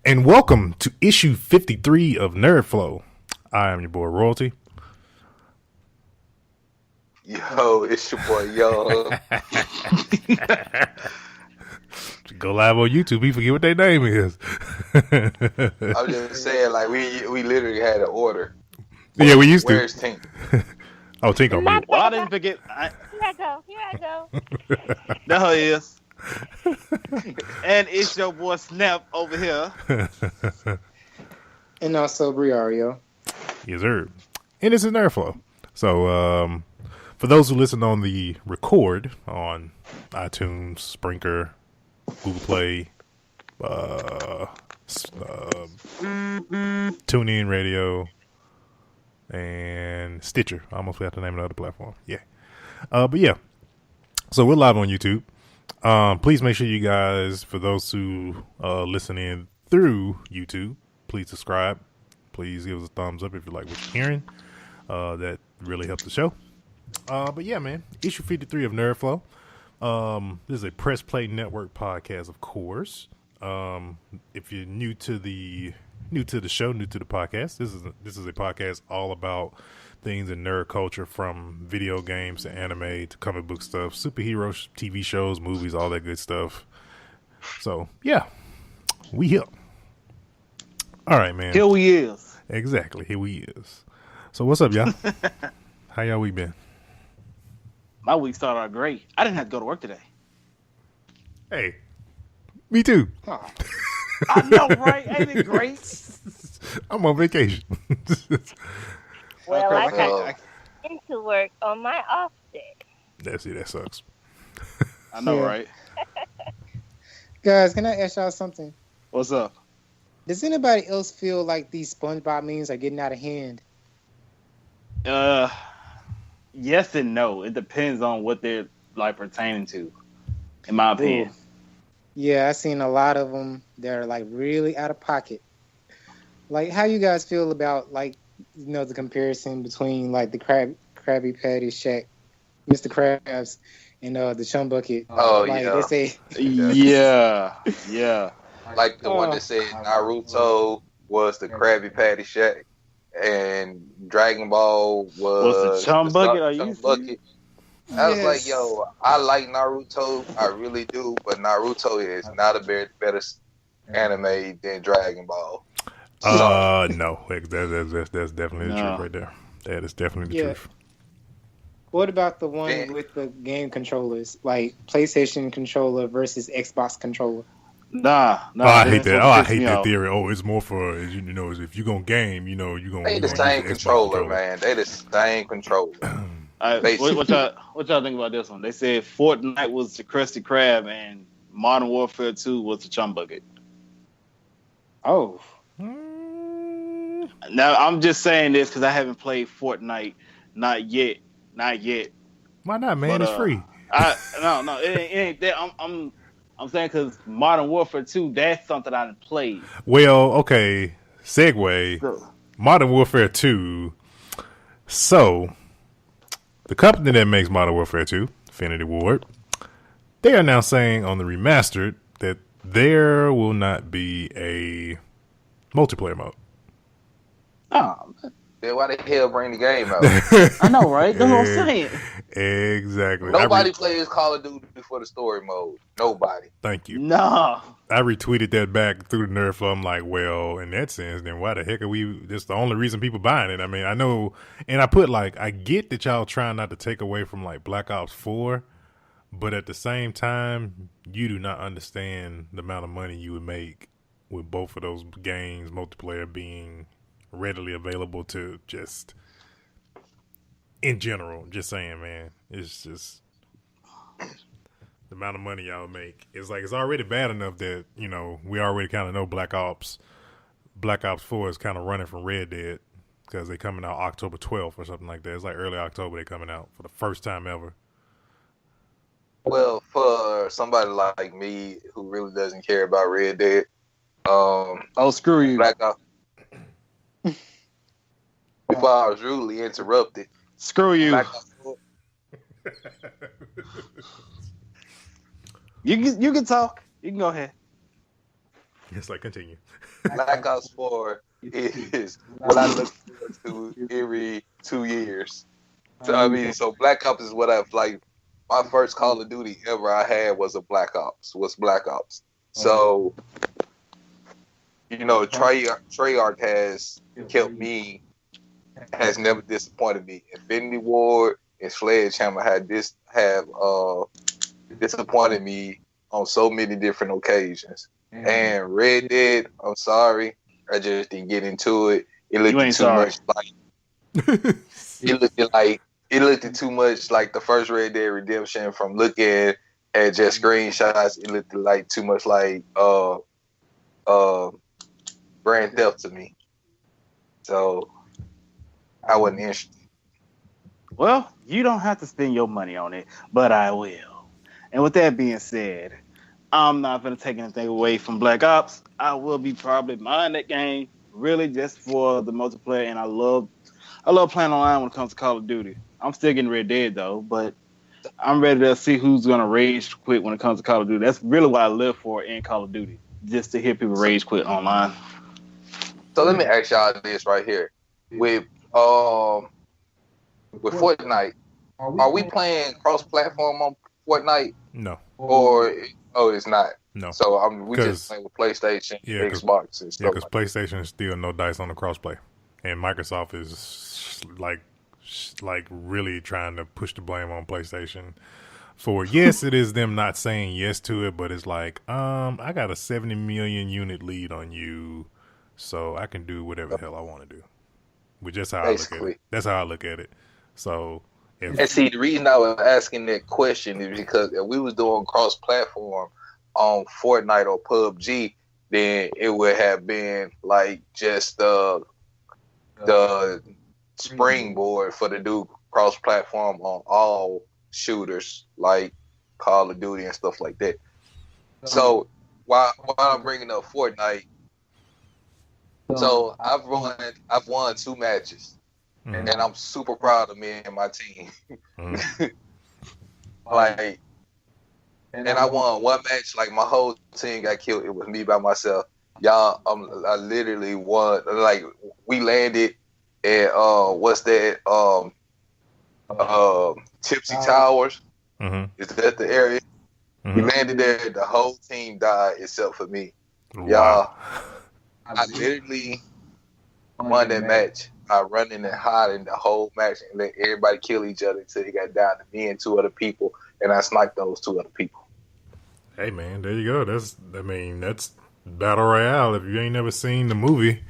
and welcome to issue 53 of NerdFlow. I am your boy Royalty. Yo, it's your boy Young. Go live on YouTube. We forget what their name is. I'm just saying, like we literally had an order. Yeah, we used to. Where's Tink? Oh, Tink on mute. Well, I didn't forget. Here I go. There he is. And it's your boy Snap over here. And also Briario. Yes, sir. And this is NerdFlow. So, for those who listen on the record on iTunes, Springer, Google Play, TuneIn Radio, and Stitcher. I almost forgot the name of the other platform. Yeah. But yeah. So we're live on YouTube. Please make sure you guys, for those who listen in through YouTube, please subscribe. Please give us a thumbs up if you like what you're hearing. That really helps the show. But yeah, man, issue 53 of NerdFlow. This is a Press Play Network podcast, of course. If you're new to the show, new to the podcast, this is a podcast all about things in nerd culture, from video games to anime to comic book stuff, superhero TV shows, movies, all that good stuff. So yeah, we here. All right, man. Here we is. Exactly, here we is. So what's up, y'all? How y'all week been? My week started out great. I didn't have to go to work today. Hey, me too. Oh. I know, right? Ain't it great? I'm on vacation. Well, Okay, I got into work on my off day. That sucks. I know, Yeah. right? Guys, can I ask y'all something? What's up? Does anybody else feel like these SpongeBob memes are getting out of hand? Yes and no. It depends on what they're like pertaining to, in my opinion. Yeah, I've seen a lot of them that are like really out of pocket. Like, how you guys feel about, like, you know, the comparison between like the Krabby Patty Shack, Mr. Krabs, and the Chum Bucket? Oh, like, yeah. They say, Yeah. Like the one that said Naruto was the Krabby Patty Shack, and Dragon Ball was the Chum Bucket? Are you Chum serious? Bucket. I was Yes. like, yo, I like Naruto, I really do, but Naruto is not a better anime than Dragon Ball. No, that's definitely the No. truth right there. That is definitely the Yeah. truth. what about the one Man. with the game controllers, like PlayStation controller versus Xbox controller? Nah. Oh, I hate that. Oh, I hate that off. theory. Oh, it's more for, you know, if you're gonna game, you know, you're gonna. They the use same Xbox controller, man. They the same controller. Basically. What y'all think about this one? They said Fortnite was the Krusty Krab and Modern Warfare 2 was the Chum Bucket. Oh, Now, I'm just saying this because I haven't played Fortnite. Not yet. Why not, man? But, It's free. No, it ain't that. I'm saying because Modern Warfare 2, that's something I didn't play. Well, okay. Segue. So, Modern Warfare 2. So, the company that makes Modern Warfare 2, Infinity Ward, they are now saying on the remastered that there will not be a multiplayer mode. oh, Then why the hell bring the game out? I know, right? That's what I'm saying. Exactly. Nobody plays Call of Duty for the story mode. Nobody. Thank you. No. I retweeted that back through the NerdFlow. I'm like, well, in that sense, then why the heck are we? That's the only reason people buying it. I mean, I know, and I put like, I get that y'all trying not to take away from like Black Ops 4, but at the same time, you do not understand the amount of money you would make with both of those games, multiplayer being readily available to just in general. Just saying, man, it's just the amount of money y'all make. It's like, it's already bad enough that, you know, we already kind of know Black Ops 4 is kind of running from Red Dead because they coming out October 12th or something like that. It's like early October they coming out for the first time ever. Well, for somebody like me who really doesn't care about Red Dead, Oh, screw you. Black Ops. Before I was rudely interrupted, Screw you. Black Ops 4, You can talk. You can go ahead. It's like continue. Black Ops 4 is what I look forward to every 2 years. So I mean, so Black Ops is what I've like. My first Call of Duty ever I had was Black Ops. So you know, Treyarch has kept me, has never disappointed me. Infinity Ward and Sledgehammer have disappointed me on so many different occasions. And Red Dead, I'm sorry, I just didn't get into it. It looked too much like it looked too much like the first Red Dead Redemption. From looking at just screenshots, it looked like too much like Grand Theft to me. So I wasn't interested. Well, you don't have to spend your money on it, but I will. And with that being said, I'm not going to take anything away from Black Ops. I will be probably buying that game really just for the multiplayer, and I love playing online when it comes to Call of Duty. I'm still getting Red Dead though, but I'm ready to see who's going to rage quit when it comes to Call of Duty. That's really what I live for in Call of Duty, just to hear people rage quit online. So let me ask y'all this right here. With Fortnite, are we playing cross-platform on Fortnite? No. Or it's not. No. So we just playing with PlayStation, Xbox, and stuff. Yeah, because PlayStation is still no dice on the crossplay, and Microsoft is like really trying to push the blame on PlayStation for. Yes, it is them not saying yes to it, but it's like, I got a 70 million unit lead on you, so I can do whatever the hell I want to do. Which is how I look at it. That's how I look at it. So. And see, the reason I was asking that question is because if we was doing cross-platform on Fortnite or PUBG, then it would have been like just the springboard for the do cross-platform on all shooters like Call of Duty and stuff like that. So while I'm bringing up Fortnite, so I've won 2 matches. And I'm super proud of me and my team. Like, and I won 1 match. Like, my whole team got killed. It was me by myself. Y'all, I literally won. Like, we landed at what's that? Tipsy Towers. Is that the area? We landed there. The whole team died except for me. Wow. Y'all, I literally won that match. I running and hiding the whole match and let everybody kill each other until it got down to me and 2 other people, and I sniped those 2 other people. Hey man, there you go. That's Battle Royale. If you ain't never seen the movie,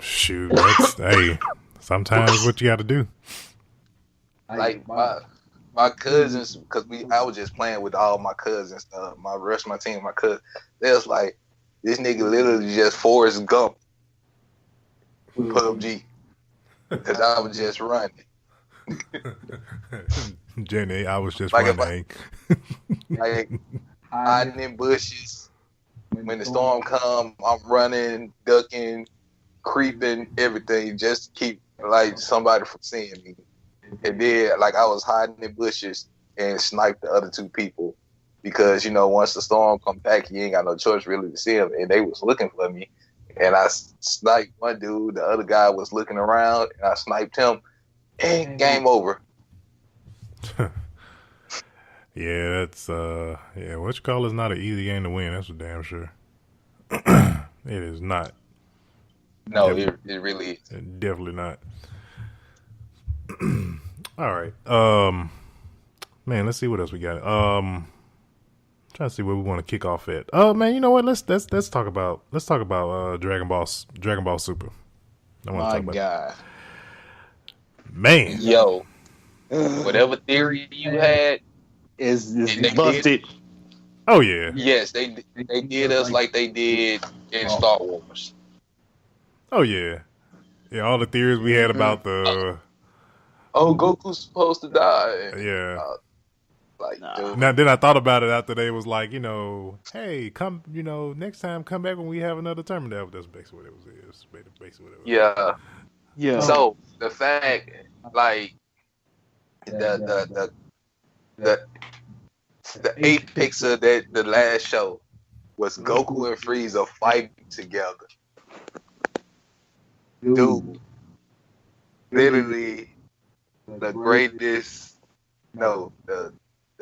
shoot, hey, sometimes what you got to do. Like my cousins, because I was just playing with all my cousins, my rest of my team, my cousins. They was like, this nigga literally just Forrest Gump with PUBG. Because I was just running. Jenny, I was just running. Like, hiding in bushes. When the storm comes, I'm running, ducking, creeping, everything, just to keep like somebody from seeing me. And then, like, I was hiding in bushes and sniped the other 2 people. Because, you know, once the storm come back, you ain't got no choice really to see them. And they was looking for me. And I sniped one dude. The other guy was looking around, and I sniped him. And game over. Yeah, that's what you call is not an easy game to win. That's for damn sure. It is not. No, it really is. Definitely not. All right. Man, let's see what else we got. Trying to see where we want to kick off at. Man, you know what? Let's talk about Dragon Ball Super. I want to talk about God. It. Man, yo, whatever theory you had is busted. Oh yeah. Yes, they did us like they did in Star Wars. Oh yeah. Yeah, all the theories we had about the Goku's supposed to die. Yeah. Dude. Now, then I thought about it after they was like, you know, hey, come, you know, next time come back when we have another tournament. That's basically what it was. Yeah. Yeah. So the fact, like, the apex of that the last show, was Goku and Frieza fighting together. Dude, literally the greatest, no, the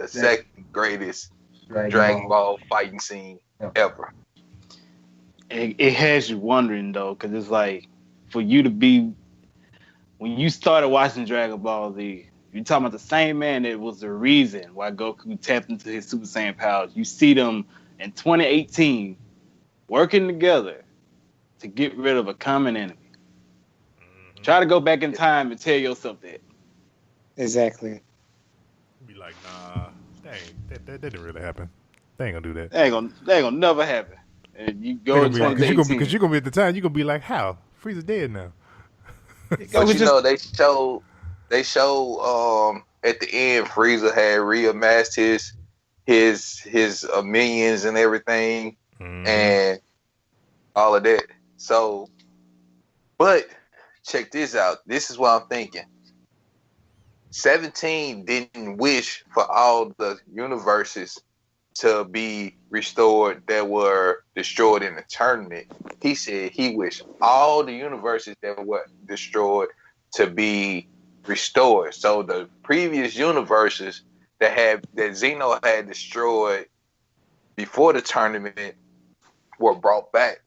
second greatest Dragon Ball fighting scene ever. It has you wondering though, because it's like for you to be when you started watching Dragon Ball Z, you're talking about the same man that was the reason why Goku tapped into his Super Saiyan powers. You see them in 2018 working together to get rid of a common enemy. Try to go back in time and tell yourself that. Exactly. Be like, nah, that didn't really happen. They ain't gonna do that. That ain't gonna never happen. And you go in 2018. Because you're gonna be at the time, you're gonna be like, how? Frieza dead now. But you know, they show at the end Frieza had reamassed his minions and everything and all of that. So, but check this out. This is what I'm thinking. 17 didn't wish for all the universes to be restored that were destroyed in the tournament. He said he wished all the universes that were destroyed to be restored. So the previous universes that Xeno had destroyed before the tournament were brought back.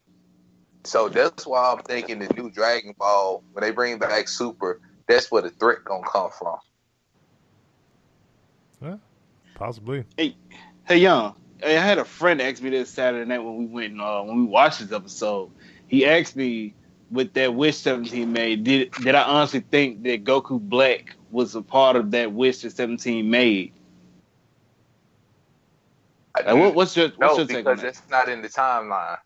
So that's why I'm thinking the new Dragon Ball, when they bring back Super, that's where the threat gonna come from. Yeah, possibly. Hey, Young. I had a friend ask me this Saturday night when we watched this episode. He asked me, with that wish 17 made, did I honestly think that Goku Black was a part of that wish that 17 made? What's your take on that? Because it's not in the timeline.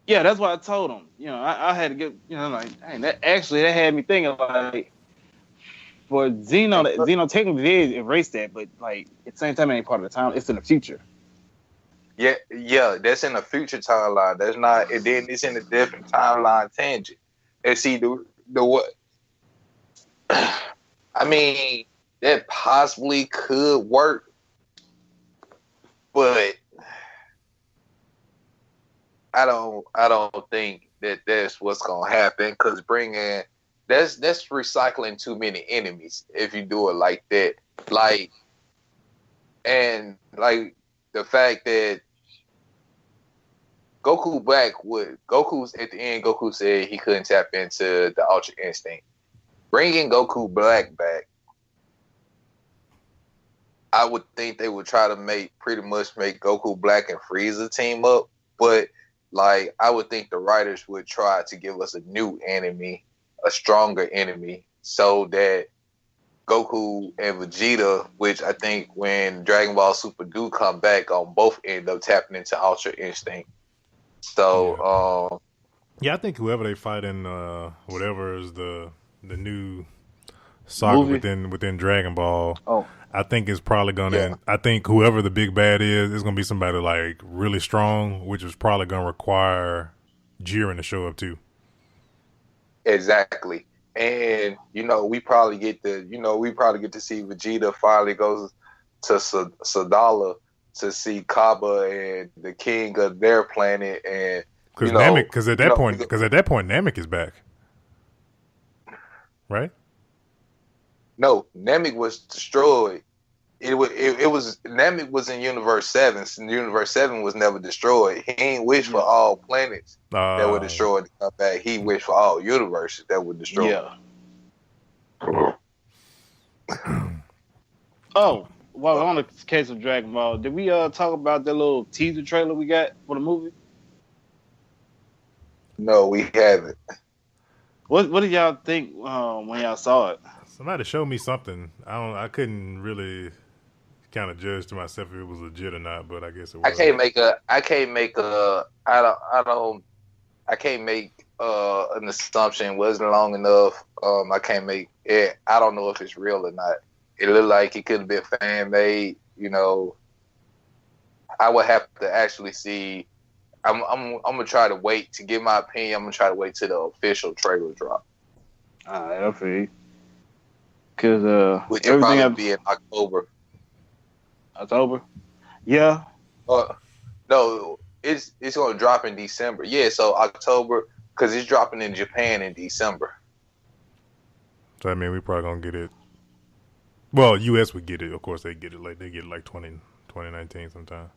Yeah, that's what I told him. You know, I had to get, like, dang, that had me thinking, like, for Xeno technically did erase that, but, like, at the same time, it ain't part of the time. It's in the future. Yeah, that's in the future timeline. That's not, and then it's in a different timeline tangent. And see, the what? I mean, that possibly could work, but I don't think that that's what's gonna happen. Because that's recycling too many enemies if you do it like that. Like, and like the fact that Goku's at the end, Goku said he couldn't tap into the Ultra Instinct. Bringing Goku Black back, I would think they would try to pretty much make Goku Black and Frieza team up, but like I would think the writers would try to give us a new enemy, a stronger enemy, so that Goku and Vegeta, which I think when Dragon Ball Super do come back, on both end up tapping into Ultra Instinct. So, I think whoever they fight in, whatever is the new saga within Dragon Ball, I think it's probably gonna. Yeah. I think whoever the big bad is gonna be somebody like really strong, which is probably gonna require Jiren to show up too. Exactly, and we probably get to see Vegeta finally goes to Sadala to see Kaba and the king of their planet, and because at that point Namek is back, right? No, Namek was destroyed. It was Namek was in Universe 7. And Universe 7 was never destroyed. He ain't wished for all planets that were destroyed to come back. He wished for all universes that were destroyed. Yeah. Well, on the case of Dragon Ball, did we talk about that little teaser trailer we got for the movie? No, we haven't. What did y'all think when y'all saw it? Somebody showed me something. I couldn't really kind of judge to myself if it was legit or not, but I guess it was. I can't make an assumption. It wasn't long enough. I can't make it. I don't know if it's real or not. It looked like it could have been fan made. I would have to actually see. I'm gonna try to wait to give my opinion. I'm gonna try to wait till the official trailer drop. All right, I feel you. Because which will probably be in October. October? Yeah. No, it's gonna drop in December. Yeah, so October, because it's dropping in Japan in December. So I mean, we probably gonna get it. Well, U.S. would get it. Of course, they get it like 2019 sometime.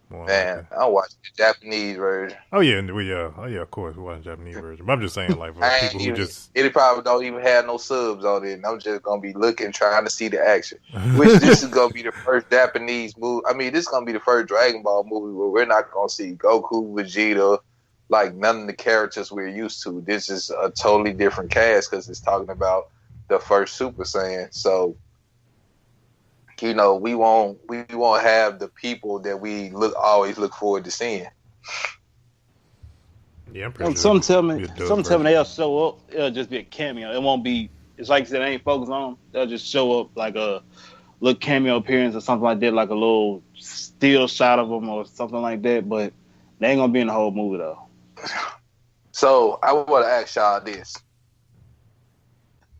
More Man, likely. I watched the Japanese version. Oh yeah, of course, we watch the Japanese version. But I'm just saying, like, for people who just it probably don't even have no subs on it. And I'm just gonna be looking, trying to see the action. Which this is gonna be the first Japanese movie. I mean, this is gonna be the first Dragon Ball movie where we're not gonna see Goku, Vegeta, like none of the characters we're used to. This is a totally different cast because it's talking about the first Super Saiyan. So, you know, we won't have the people that we always look forward to seeing. yeah, I'm pretty sure. Some tell me it'll be a dub version. they'll show up. It'll just be a cameo. It won't be. It's like you said, they ain't focused on them. They'll just show up like a little cameo appearance or something like that, like a little still shot of them or something like that. But they ain't gonna be in the whole movie though. So I want to ask y'all this: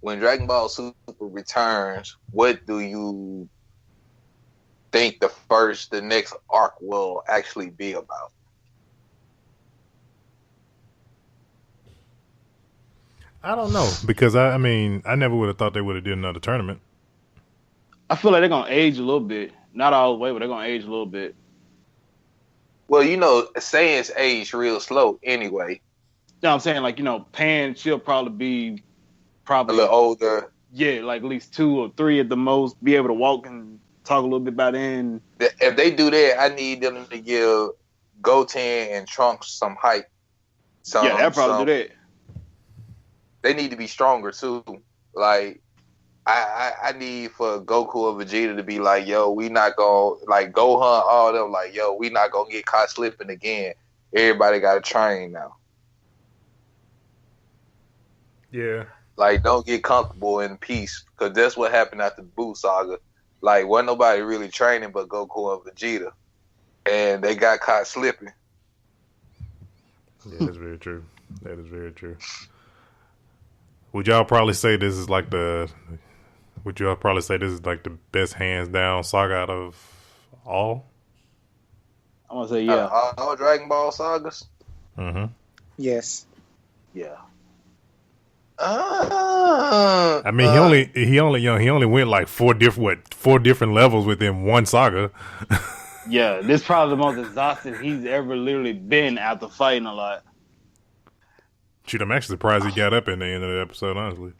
when Dragon Ball Super returns, what do you think the next arc will actually be about? I don't know because I mean, I never would have thought they would have did another tournament. I feel like they're gonna age a little bit, not all the way, but they're gonna age a little bit. Well, you know, Saiyans age real slow anyway. You know what I'm saying? Like, you know, Pan, she'll probably be A little older. yeah, like at least 2 or 3 at the most, be able to walk and talk a little bit by then. If they do that, I need them to give Goten and Trunks some height. Yeah, they'll probably do that. They need to be stronger too. Like I need for Goku or Vegeta to be like, yo, we not gonna like Gohan, all them like, yo, we not gonna get caught slipping again. Everybody got to train now. Yeah. Like, don't get comfortable in peace because that's what happened after the Buu saga. Like, wasn't nobody really training but Goku and Vegeta, and they got caught slipping. Yeah, that's very true. That is very true. Would y'all probably say this is like the best hands down saga out of all? I'm gonna say yeah. All Dragon Ball sagas. Mm-hmm. Yes. Yeah. I mean, he only went like four different levels within one saga. Yeah, this is probably the most exhausted he's ever literally been after fighting a lot. Shoot, I'm actually surprised he got up in the end of the episode, honestly.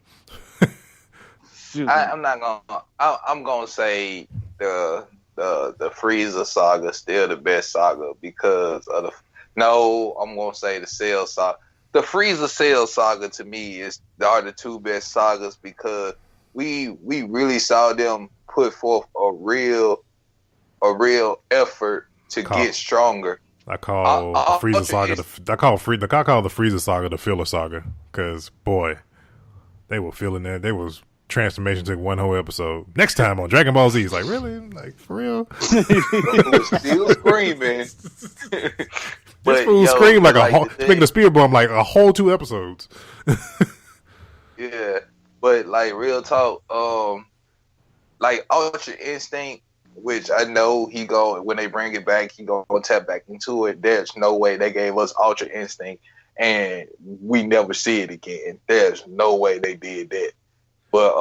I'm gonna say the Frieza saga still the best saga because of I'm gonna say the Cell saga. The Frieza Cell saga to me are the 2 best sagas because we really saw them put forth a real effort to get stronger. I call Frieza saga the Frieza saga the filler saga because boy, they were feeling that. They was transformation took one whole episode. Next time on Dragon Ball Z, it's like really, like for real. Still screaming. This fool screamed like a whole, making a spear bomb like a whole 2 episodes. Yeah, but like real talk, like Ultra Instinct, which I know when they bring it back, he gonna tap back into it. There's no way they gave us Ultra Instinct and we never see it again. There's no way they did that. But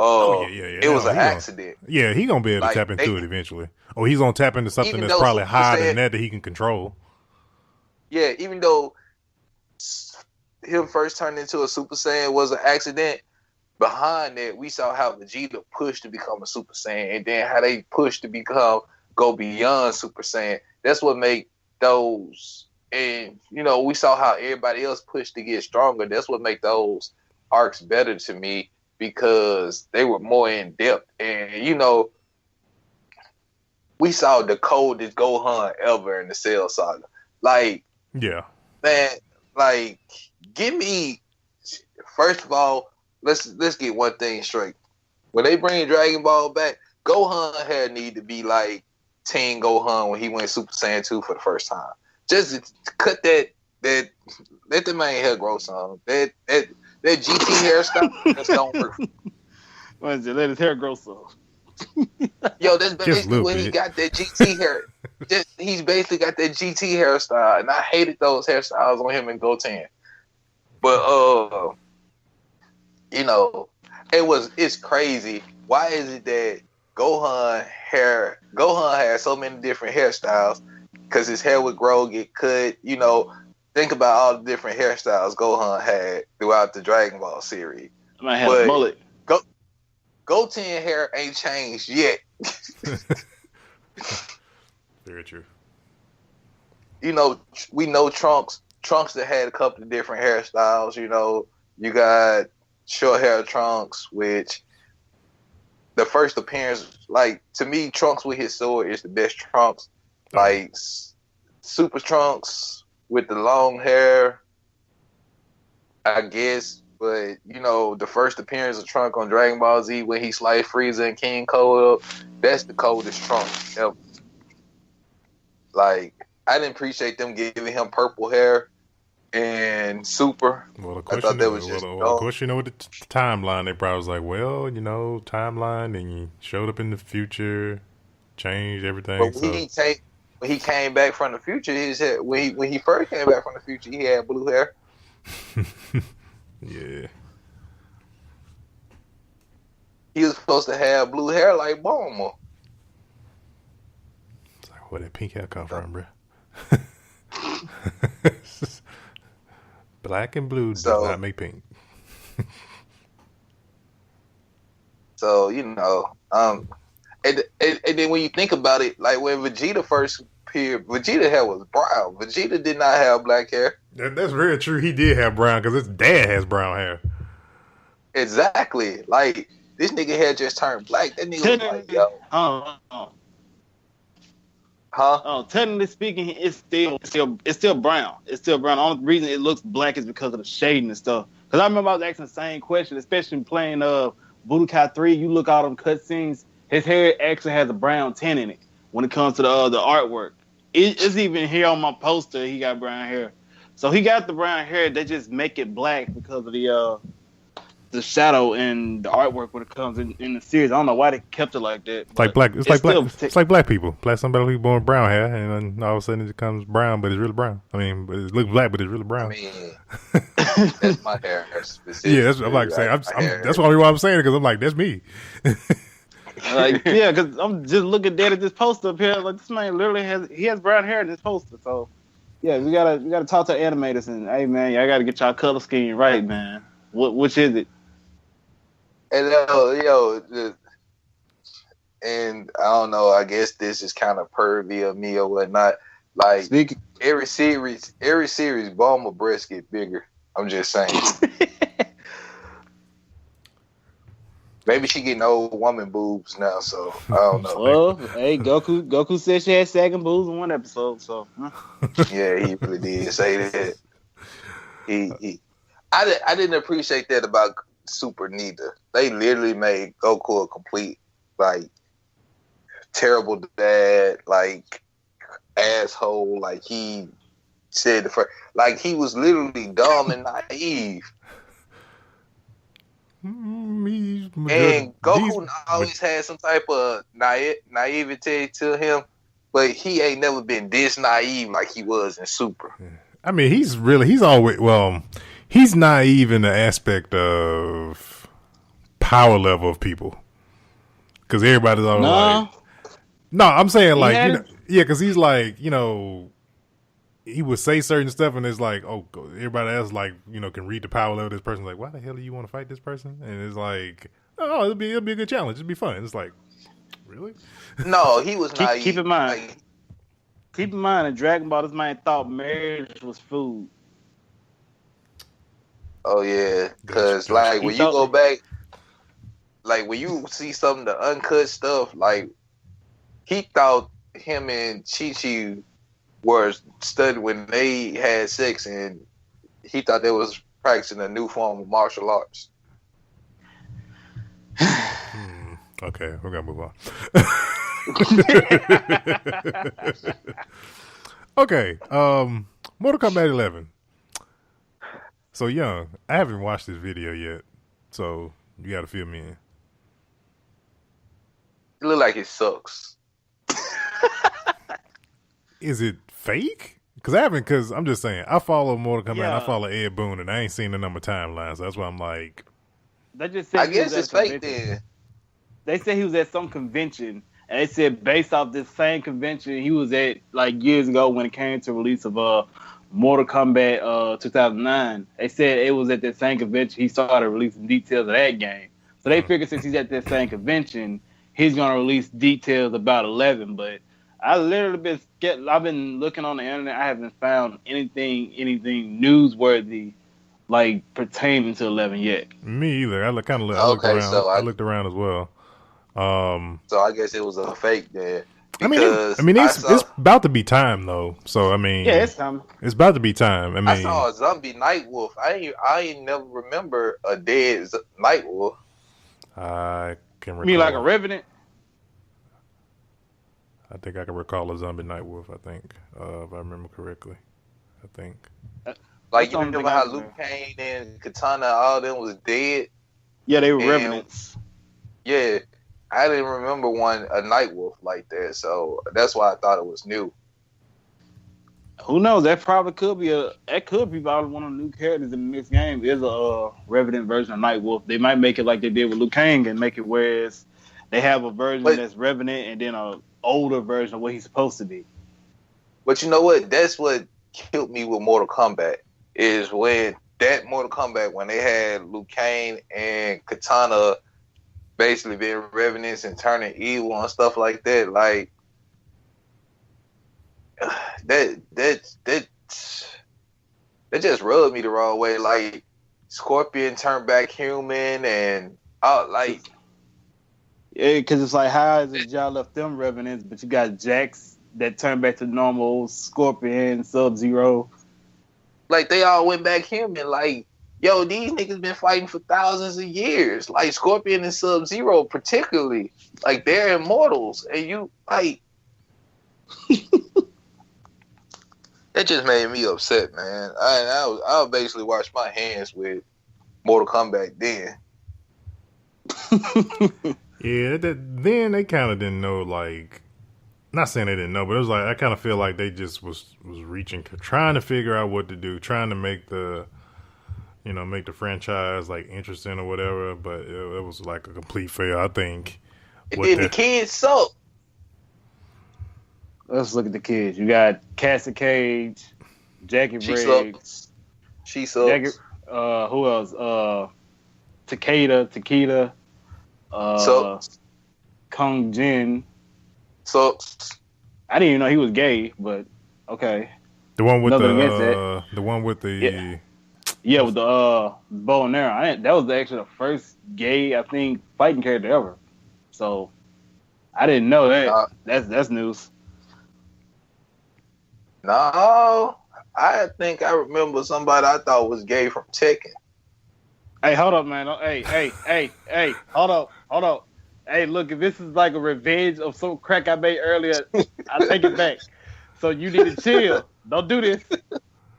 it was an accident. Yeah, he gonna be able to tap into it eventually. Or he's gonna tap into something that's probably higher than that he can control. Yeah, even though him first turning into a Super Saiyan was an accident, behind that we saw how Vegeta pushed to become a Super Saiyan, and then how they pushed to go beyond Super Saiyan. That's what made those, and we saw how everybody else pushed to get stronger. That's what made those arcs better to me because they were more in depth, and we saw the coldest Gohan ever in the Cell saga. Like, yeah, man, like, give me first of all, let's get one thing straight. When they bring Dragon Ball back, Gohan had need to be like Teen Gohan when he went Super Saiyan 2 for the first time. Just cut that let the man hair grow some. That GT hairstyle just don't work. What is it? Let his hair grow some. Yo, that's Just a basically little where he bit. got that GT hair. He's basically got that GT hairstyle, and I hated those hairstyles on him in Goten. But you know, it's crazy. Why is it that Gohan has so many different hairstyles? Because his hair would grow, get cut. You know, think about all the different hairstyles Gohan had throughout the Dragon Ball series. I might have a mullet. Goten hair ain't changed yet. Very true. You know, we know Trunks that had a couple of different hairstyles. You know, you got short hair Trunks, which the first appearance, like, to me, Trunks with his sword is the best Trunks. Like, Super Trunks with the long hair, I guess. But, you know, the first appearance of Trunks on Dragon Ball Z when he sliced Frieza and King Cold up, that's the coldest Trunks ever. Like, I didn't appreciate them giving him purple hair and Super. Well, of I course, thought that was just of course, you know, with the timeline, they probably was like, well, you know, timeline, and you showed up in the future, changed everything. But when he came back from the future, when he first came back from the future, he had blue hair. Yeah. He was supposed to have blue hair like Bulma. It's like, where that pink hair come from, bro? Black and blue does not make pink. So, you know, and then when you think about it, like when Vegeta first appeared, Vegeta hair was brown. Vegeta did not have black hair. That's very true. He did have brown because his dad has brown hair. Exactly. Like, this nigga hair just turned black. That nigga was like, yo. Technically speaking, it's still brown. It's still brown. The only reason it looks black is because of the shading and stuff. Because I remember I was asking the same question, especially playing Budokai 3. You look at them cutscenes, his hair actually has a brown tint in it when it comes to the artwork. It's even here on my poster. He got brown hair, so he got the brown hair. They just make it black because of the shadow and the artwork when it comes in the series. I don't know why they kept it like that. It's like black. It's like black people. Some people born with brown hair, and then all of a sudden it becomes brown, but it's really brown. I mean, but it looks black, but it's really brown. I mean, that's my hair specifically. Yeah, that's what I'm like saying. That's why I'm saying it, because I'm like, that's me. Like, yeah, because I'm just looking dead at this poster up here. Like, this man literally has brown hair in this poster. So, yeah, we gotta talk to animators and, hey man, y'all gotta get y'all color scheme right, man. Which is it? And and I don't know. I guess this is kind of pervy of me or whatnot. Like, every series, Bulma breasts get bigger. I'm just saying. Maybe she getting old woman boobs now, so I don't know. Well, hey, Goku said she had sagging boobs in one episode, so. Yeah, he really did say that. I didn't appreciate that about Super neither. They literally made Goku a complete, like, terrible dad, like, asshole. Like, he said like, he was literally dumb and naive. And Goku always had some type of naivete to him, but he ain't never been this naive like he was in Super. I mean, he's naive in the aspect of power level of people, because everybody's always like, no, I'm saying, like, you know, yeah, because he's like, you know, he would say certain stuff, and it's like, oh, everybody else, like, you know, can read the power level of this person. Like, why the hell do you want to fight this person? And it's like, oh, it'll be a good challenge. It'll be fun. It's like, really? No, he was naive. Keep in mind, in Dragon Ball, this man thought marriage was food. Oh yeah, because like when you go back, like when you see some of the uncut stuff, like he thought him and Chi-Chi were studying when they had sex, and he thought they was practicing a new form of martial arts. Okay, we're gonna move on. Okay, Mortal Kombat 11. So, Young, I haven't watched this video yet, so you got to fill me in. It look like it sucks. Is it fake? Because I'm just saying, I follow Mortal Kombat, and I Yeah. follow Ed Boon, and I ain't seen the number timeline, so that's why I'm like, They just said I he was guess at it's a fake convention. then. They said he was at some convention, and they said based off this same convention he was at like years ago when it came to release of Mortal Kombat 2009. They said it was at that same convention he started releasing details of that game. So they figured since he's at that same convention, he's gonna release details about 11. But I've been looking on the internet. I haven't found anything newsworthy like pertaining to 11 yet. me either. I looked Okay, around. so I looked around as well. So I guess it was a fake then. I mean, Because it's about to be time though. So I mean, Yeah, it's time. it's about to be time. I mean, I saw a zombie night wolf. I ain't never remember a dead night wolf. I can You recall. mean like a revenant? I think I can recall a zombie night wolf. I think, if I remember correctly. I think. Like, That's you the only remember thing I how remember. Luke Kane and Katana, all them was dead? Yeah, they were And- revenants. Yeah. I didn't remember a night wolf like that, so that's why I thought it was new. Who knows? That probably could be probably one of the new characters in the next game. Is a revenant version of Nightwolf. They might make it like they did with Liu Kang and make it whereas they have a version But- that's revenant and then a older version of what he's supposed to be. But you know what? That's what killed me with Mortal Kombat, is when that Mortal Kombat, when they had Liu Kang and Katana basically being revenants and turning evil and stuff like that, like that just rubbed me the wrong way. Like, Scorpion turned back human and like, Yeah, because it's like, how is it y'all left them revenants, but you got Jax that turned back to normal, Scorpion, Sub-Zero. like they all went back human. Like, yo, these niggas been fighting for thousands of years. Like, Scorpion and Sub-Zero particularly, like, they're immortals, and you like. That just made me upset, man. I basically washed my hands with Mortal Kombat then. Yeah, then they kind of didn't know. Like, not saying they didn't know, but it was like I kind of feel like they just was reaching, trying to figure out what to do, trying to make the franchise like interesting or whatever. But it was like a complete fail. I think. And What then the- the kids suck. Let's look at the kids. You got Cassie Cage, Jackie She Briggs, sucks. She sucks. Jackie, who else? Takeda, Sucks. Kung Jin. Sucks. I didn't even know he was gay, but okay. The one with Nothing against the one with the Yeah. Yeah, with the bow and arrow. That was actually the first gay, I think, fighting character ever. So I didn't know that. That's news. No, I think I remember somebody I thought was gay from Tekken. Hey, hold up, man. Hey, hold up. Hey, look, if this is like a revenge of some crack I made earlier, I take it back. So you need to chill. Don't do this.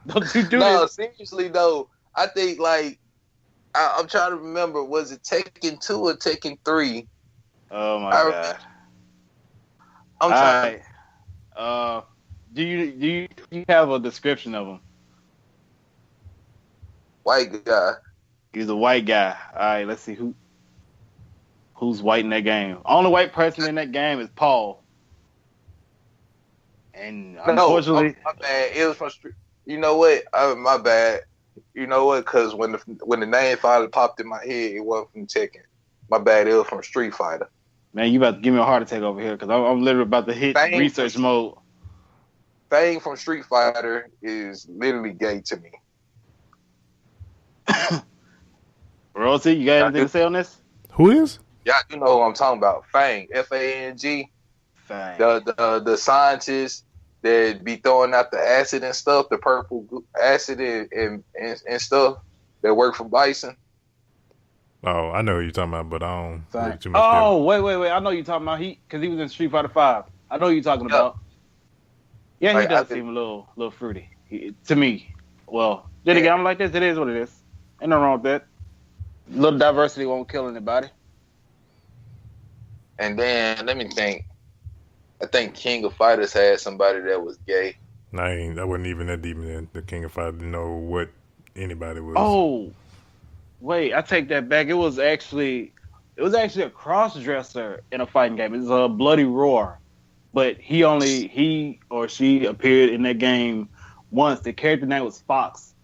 Don't you do No, this. seriously though, I think like I'm trying to remember, was it Tekken 2 or Tekken 3? Oh my I- god. I'm trying. Alright. Do you have a description of him? White guy. He's a white guy. All right, let's see who's white in that game. Only white person in that game is Paul. And unfortunately, my bad. It was from Street. You know what? My bad. You know what? Because when the name finally popped in my head, it wasn't from Tekken. My bad. It was from Street Fighter. man, you about to give me a heart attack over here because I'm literally about to hit Thanks. research mode. Fang from Street Fighter is literally gay to me. Rosie, you got anything to say on this? who is? Y'all do know who I'm talking about. Fang, Fang. Fine. The scientist that be throwing out the acid and stuff, the purple acid and stuff that work for Bison. Oh, I know who you're talking about, but I don't Fine. really too much. Oh, wait. I know you're talking about because he was in Street Fighter 5. I know who you're talking Yeah. about. Yeah, he Like, does I seem a little fruity to me. Well, then again, I'm like this. It is what it is. Ain't nothing wrong with that. Little diversity won't kill anybody. And then let me think. I think King of Fighters had somebody that was gay. I wasn't even that deep in the King of Fighters to know what anybody was. Oh, wait, I take that back. It was actually a cross dresser in a fighting game. It's a Bloody Roar, but he or she appeared in that game once. The character name was Fox.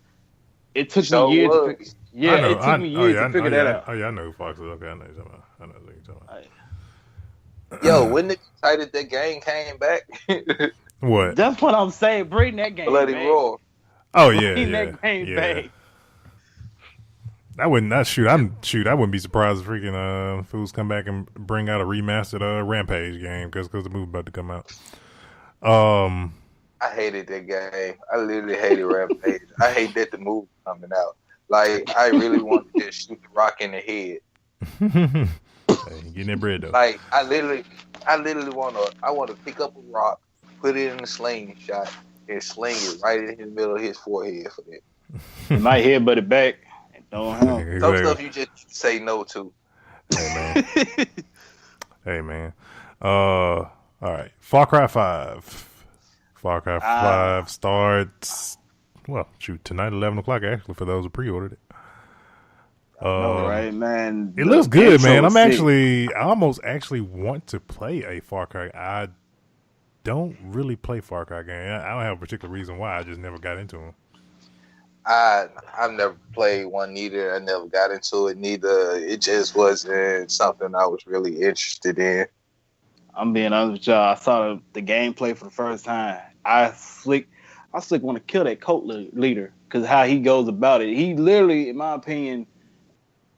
It took me years to figure. Yeah, it took me years to figure that out. Oh yeah, I know who Fox is. Okay, I know who you're talking about. I know who you're talking about. Yo, when they decided that game came back? What? That's what I'm saying. Bring that game Bloody back. Roar. Oh yeah, Bring that game back. I wouldn't. I wouldn't be surprised if freaking fools come back and bring out a remastered Rampage game because the movie about to come out. I hated that game. I literally hated Rampage. I hate that the movie coming out. Like I really want to just shoot the Rock in the head. Hey, getting that bread though. Like I literally want to pick up a rock, put it in a slingshot, and sling it right in the middle of his forehead for that. You might headbutt it back and throw him. Exactly. Some stuff you just say no to. Hey man. All right. Far Cry 5. Far Cry 5 starts. Well, shoot, tonight 11 o'clock actually for those who pre-ordered it. All right, man. It looks good, man. I almost actually want to play a Far Cry. I don't really play Far Cry games. I don't have a particular reason why. I just never got into them. I've never played one neither. I never got into it neither. It just wasn't something I was really interested in. I'm being honest with y'all. I saw the gameplay for the first time. I slick want to kill that cult leader because how he goes about it. He literally, in my opinion,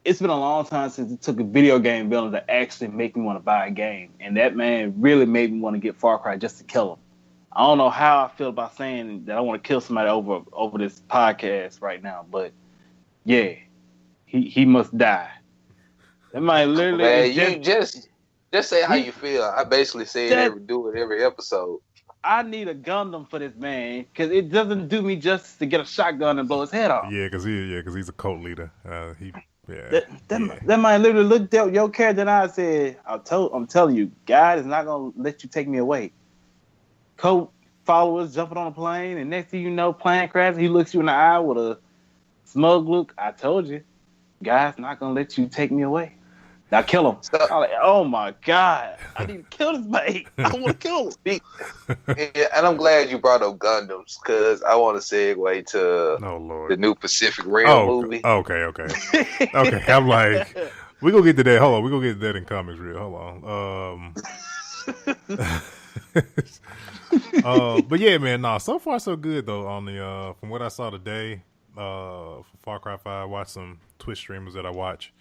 it's been a long time since it took a video game villain to actually make me want to buy a game. And that man really made me want to get Far Cry just to kill him. I don't know how I feel about saying that I want to kill somebody over this podcast right now, but yeah, he must die. That might literally. Man, you just say how you feel. I basically say do it every episode. I need a Gundam for this man because it doesn't do me justice to get a shotgun and blow his head off. Yeah, because he's a cult leader. That man literally looked at your character and I said, I'm telling you, God is not gonna let you take me away. Cult followers jumping on a plane, and next thing you know, plane crashes. He looks you in the eye with a smug look. I told you, God's not gonna let you take me away. Now kill him. I'm like, oh my God, I need to kill this man. I want to kill him. And I'm glad you brought up Gundams because I want to segue to the new Pacific Rim movie. Okay. Okay, I'm like, we gonna get to that. Hold on, we gonna get to that in comics real. Hold on. But yeah, man, so far so good though. On the from what I saw today, for Far Cry 5, watched some Twitch streamers that I watch.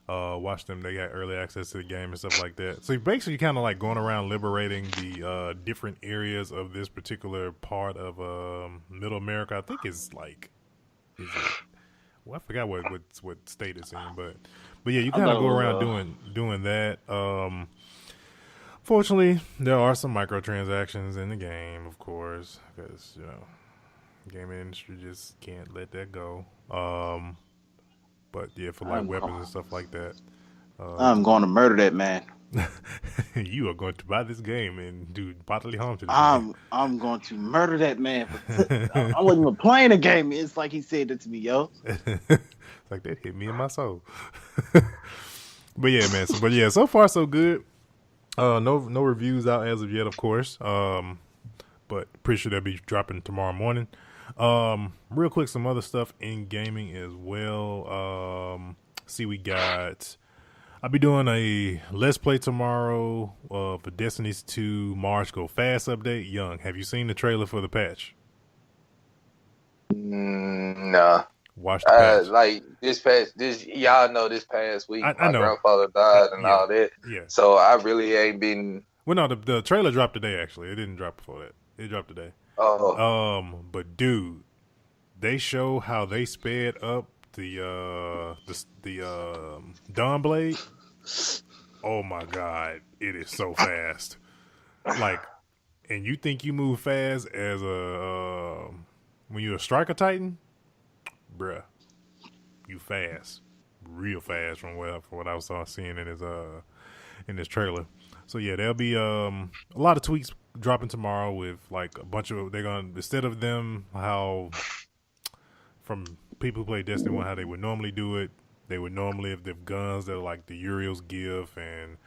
Watch them. They got early access to the game and stuff like that. So basically, kind of like going around liberating the different areas of this particular part of Middle America. I think it's like, I forgot what state it's in, but yeah, you kind of go around doing that. Fortunately, there are some microtransactions in the game, of course, because gaming industry just can't let that go. But yeah, for like weapons and stuff like that. I'm going to murder that man. You are going to buy this game and do bodily harm to this man. I'm going to murder that man. I wasn't even playing the game. It's like he said that to me, yo. It's like that hit me in my soul. But yeah, man. So far so good. No reviews out as of yet, of course. But pretty sure they'll be dropping tomorrow morning. Real quick, some other stuff in gaming as well. I'll be doing a Let's Play tomorrow for Destiny's 2 March Go Fast update. Young, have you seen the trailer for the patch? Nah. Watch the patch. Like this past week, my grandfather died and all that. Yeah. So I really ain't been. Well, no, the trailer dropped today. Actually, it didn't drop before that. It dropped today. Oh. But dude, they show how they sped up the Dawn Blade. Oh my God, it is so fast. Like, and you think you move fast as when you're a striker titan, bruh, you fast, real fast from what I was seeing in in this trailer. So yeah, there'll be a lot of tweaks dropping tomorrow with like a bunch of they're gonna instead of them how from people who play Destiny 1 how they would normally do it. They would normally have the guns that are like the Uriel's gift and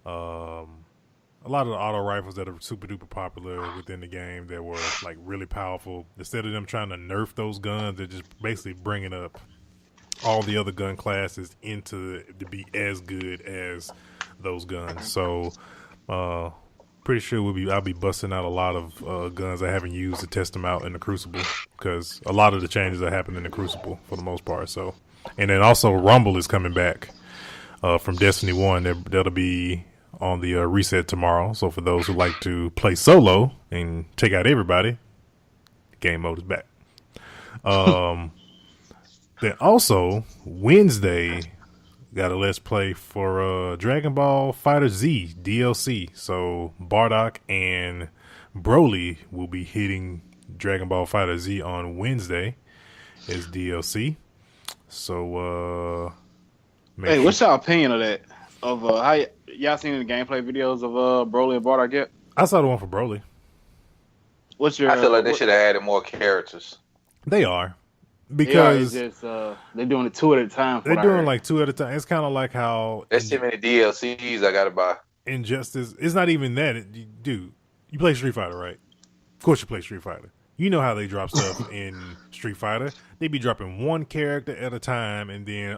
a lot of the auto rifles that are super duper popular within the game that were like really powerful. Instead of them trying to nerf those guns, they're just basically bringing up all the other gun classes into to be as good as those guns. So pretty sure I'll be busting out a lot of guns I haven't used to test them out in the Crucible because a lot of the changes that happen in the Crucible for the most part. So, and then also Rumble is coming back from Destiny 1. That'll be on the reset tomorrow. So for those who like to play solo and take out everybody, game mode is back. Then also Wednesday got a Let's Play for Dragon Ball Fighter Z DLC. So Bardock and Broly will be hitting Dragon Ball Fighter Z on Wednesday as DLC. So hey, what's your opinion of that? Of how y'all seen the gameplay videos of Broly and Bardock yet? I saw the one for Broly. What's your? I feel like they should have added more characters. They are. Because just, they're doing it 2 at a time. They're doing like 2 at a time. It's kind of like how there's too many DLCs I gotta buy. Injustice. It's not even that, dude. You play Street Fighter, right? Of course you play Street Fighter. You know how they drop stuff in Street Fighter. They be dropping one character at a time, and then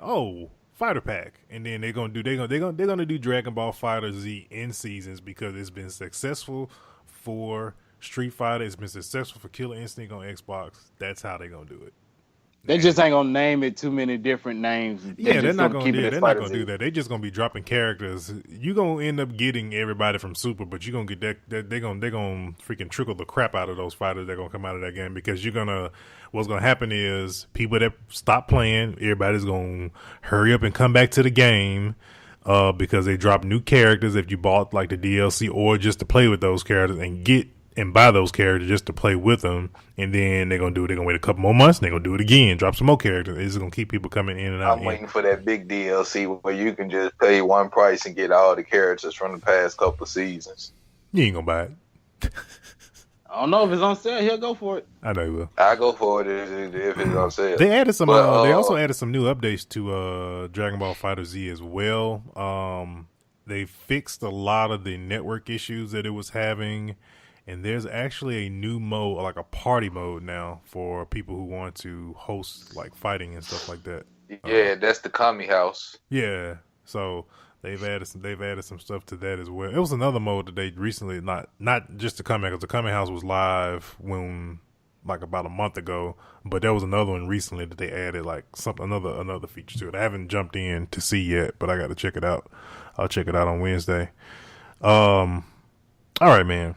Fighter Pack, and then they're gonna do Dragon Ball Fighter Z in seasons because it's been successful for Street Fighter. It's been successful for Killer Instinct on Xbox. That's how they're gonna do it. They just ain't gonna name it too many different names. They're not gonna do that. They're just gonna be dropping characters. You gonna end up getting everybody from Super, but you gonna get that. They're gonna freaking trickle the crap out of those fighters that are gonna come out of that game because what's gonna happen is people that stop playing, everybody's gonna hurry up and come back to the game. Because they drop new characters if you bought like the DLC or just to play with those characters and buy those characters just to play with them, and then they're gonna wait a couple more months and they're gonna do it again, drop some more characters. It's gonna keep people coming in and out. I'm waiting for that big DLC where you can just pay one price and get all the characters from the past couple of seasons. You ain't gonna buy it. I don't know if it's on sale. He'll go for it. I know he will. I go for it if it's on sale. They added some. They also added some new updates to Dragon Ball Fighter Z as well. They fixed a lot of the network issues that it was having. And there's actually a new mode, like a party mode now for people who want to host like fighting and stuff like that. Yeah, that's the Kami House. Yeah, so they've added some stuff to that as well. It was another mode that they recently not just the Kami, because the Kami House was live when like about a month ago, but there was another one recently that they added like another feature to it. I haven't jumped in to see yet, but I got to check it out. I'll check it out on Wednesday. All right, man.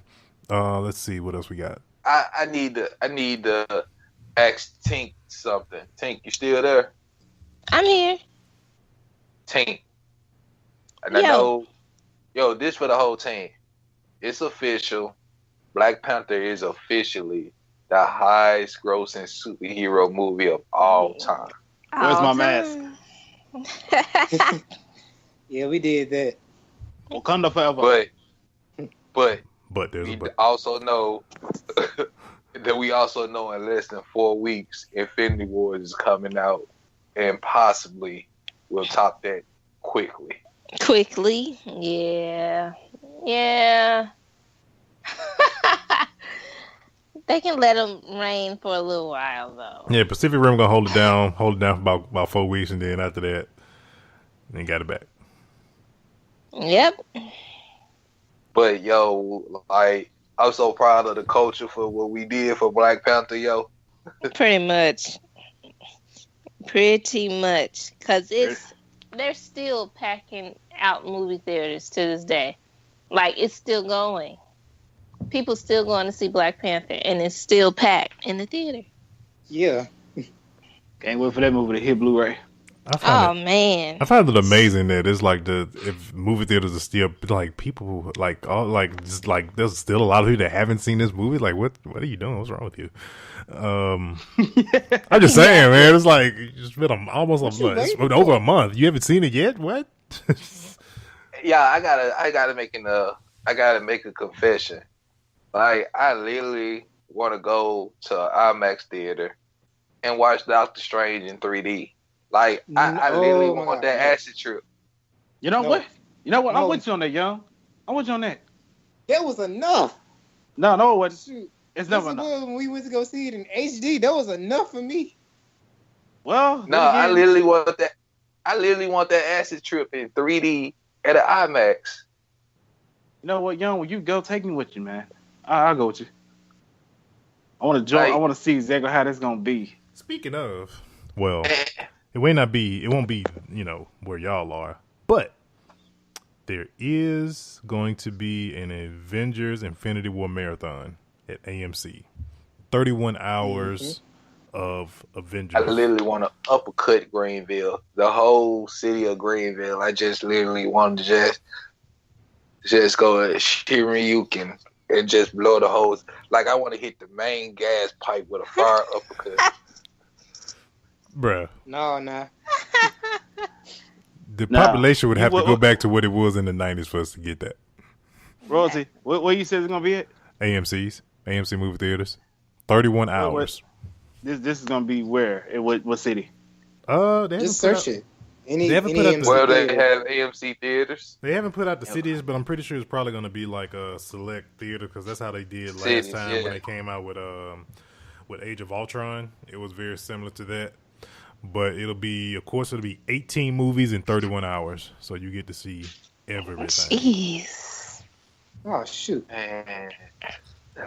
Let's see what else we got. I need to ask Tink something. Tink, you still there? I'm here. Tink. And I know, this for the whole team. It's official. Black Panther is officially the highest grossing superhero movie of all time. Where's my mask? Yeah, we did that. Wakanda forever. But there's we also know that we also know in less than 4 weeks, Infinity War is coming out and possibly will top that quickly. Quickly, yeah. They can let them reign for a little while, though. Yeah, Pacific Rim gonna hold it down for about 4 weeks, and then after that, they got it back. Yep. But I'm so proud of the culture for what we did for Black Panther, Pretty much, because they're still packing out movie theaters to this day. Like, it's still going. People still going to see Black Panther, and it's still packed in the theater. Yeah. Can't wait for that movie to hit Blu-ray. Man, I find it amazing that it's like if movie theaters are still like people there's still a lot of people that haven't seen this movie. Like, what are you doing? What's wrong with you? I'm just saying, man. It's like it's been almost it's been over a month. You haven't seen it yet? What? Yeah, I gotta make a confession. Like, I literally want to go to an IMAX theater and watch Doctor Strange in 3D. Like, I literally want that acid trip. You know what? You know what? No. I'm with you on that, young. I'm with you on that. That was enough. No, it wasn't. Shoot. It's never This enough. was when we went to go see it in HD. That was enough for me. Well, No, I literally want that. I literally want that acid trip in 3D at an IMAX. You know what, young? When you go, take me with you, man. I'll go with you. I want to join. I want to see exactly how this gonna be. Speaking of, well, it won't be, where y'all are, but there is going to be an Avengers Infinity War marathon at AMC. 31 hours of Avengers. I literally want to uppercut Greenville, the whole city of Greenville. I just literally want to just go to Shiryuken and just blow the hose. Like, I want to hit the main gas pipe with a fire uppercut. Bruh. No. The population would have to go back to what it was in the 90s for us to get that. Royalty, where you said it's gonna be at? AMC movie theaters. 31 hours. This is gonna be where? In what city? Just search it. They haven't put out AMC Well, they theater. have AMC theaters. They haven't put out the cities, but I'm pretty sure it's probably going to be like a select theater because that's how they did last time when they came out with Age of Ultron. It was very similar to that. But it'll be 18 movies in 31 hours. So you get to see everything. Jeez. Oh shoot! Man.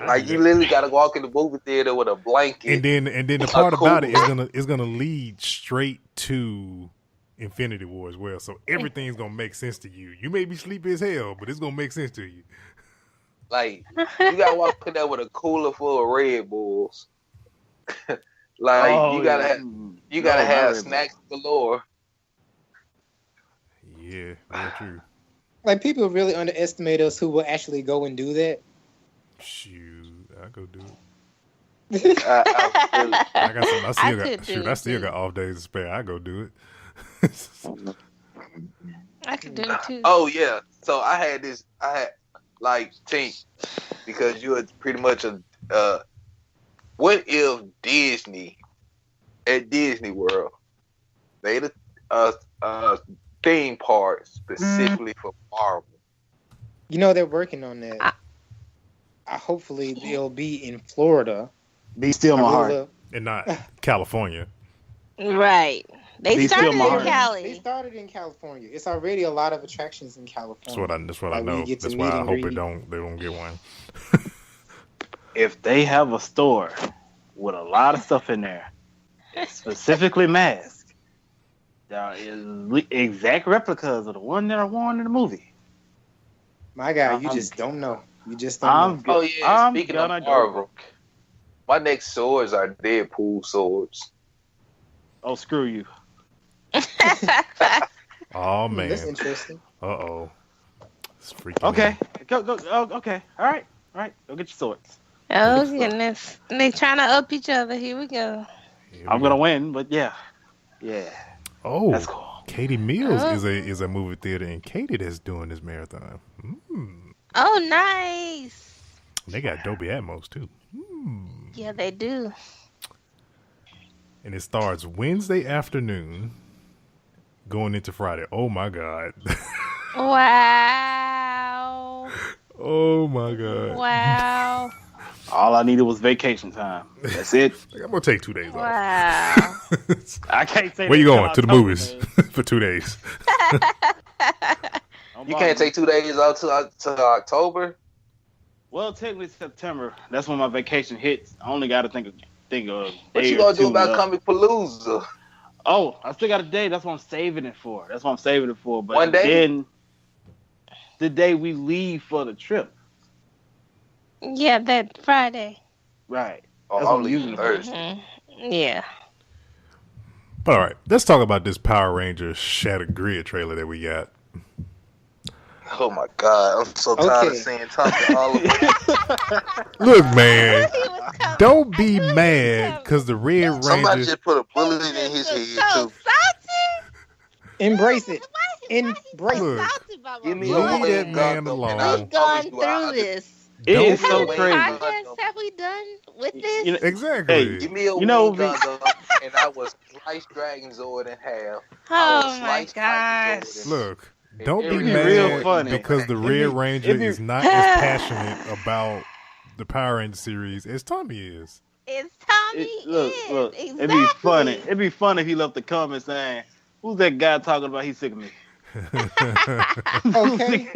Like, you literally got to walk in the movie theater with a blanket. And then the part about it is gonna lead straight to Infinity War as well. So everything's gonna make sense to you. You may be sleepy as hell, but it's gonna make sense to you. Like, you got to walk in there with a cooler full of Red Bulls. Like, you gotta have snacks galore. Yeah, very true. Like, people really underestimate us who will actually go and do that. Shoot, I go do it. I still got off days to spare. I go do it. I could do it too. Oh yeah. So I had Tink, because you were pretty much what if Disney at Disney World made a theme park specifically for Marvel? You know, they're working on that. Hopefully they'll be in Florida. Be still my heart. And not California. Right. They started in Cali. They started in California. It's already a lot of attractions in California. That's what I know. That's why I hope they don't get one. If they have a store with a lot of stuff in there, specifically masks, there is exact replicas of the one that are worn in the movie. My guy, you just don't know. You just don't know. Oh yeah. Speaking of Marvel, my next swords are Deadpool swords. Oh, screw you. Oh man, That's interesting. Uh-oh. It's freaking Okay, go. Oh, okay, all right. Go get your swords. Oh goodness, they trying to up each other. Here we go. I'm gonna win, but yeah. Oh, that's cool. Katie Mills is a movie theater in Katy that's doing this marathon. Oh, nice. They got Dolby Atmos too. Yeah, they do. And it starts Wednesday afternoon, going into Friday. Oh my God! Wow. Oh my God! Wow. All I needed was vacation time. That's it. I'm gonna take 2 days off. Wow. I can't say. Where you going? To the movies for 2 days. You can't take 2 days off till October. Well, technically September. That's when my vacation hits. I only got to think of. What you gonna do about Comic Palooza? Oh, I still got a day. That's what I'm saving it for. But one day. Then the day we leave for the trip. Yeah, that Friday. Right. Oh, I'm leaving Thursday. Mm-hmm. Yeah. But all right, let's talk about this Power Rangers Shattered Grid trailer that we got. Oh my God, I'm so tired of seeing Tommy Oliver. Look, man, don't be mad because the Red Ranger. Somebody just put a bullet in his head too. Embrace it. embrace Look, it. Talked about Give my me leave a boy. that Wayne man Gundam, alone. and I We've promise gone you, I'll through just this. It is How so many crazy. podcasts have we done with this? You know, Exactly. give me a You know, Wayne Gundam, and I will slice Dragon Zord in half. I will Oh my slice Titan gosh. Zord in Look, and don't be It'd be every real mad funny. because the It'd Red be- Ranger it'd be- is not as passionate about the Power Ranger series as Tommy is. It's Tommy look, is. it'd be funny. Exactly. It'd be funny if he left the comment saying, "Who's that guy talking about? He's sick of me." Okay.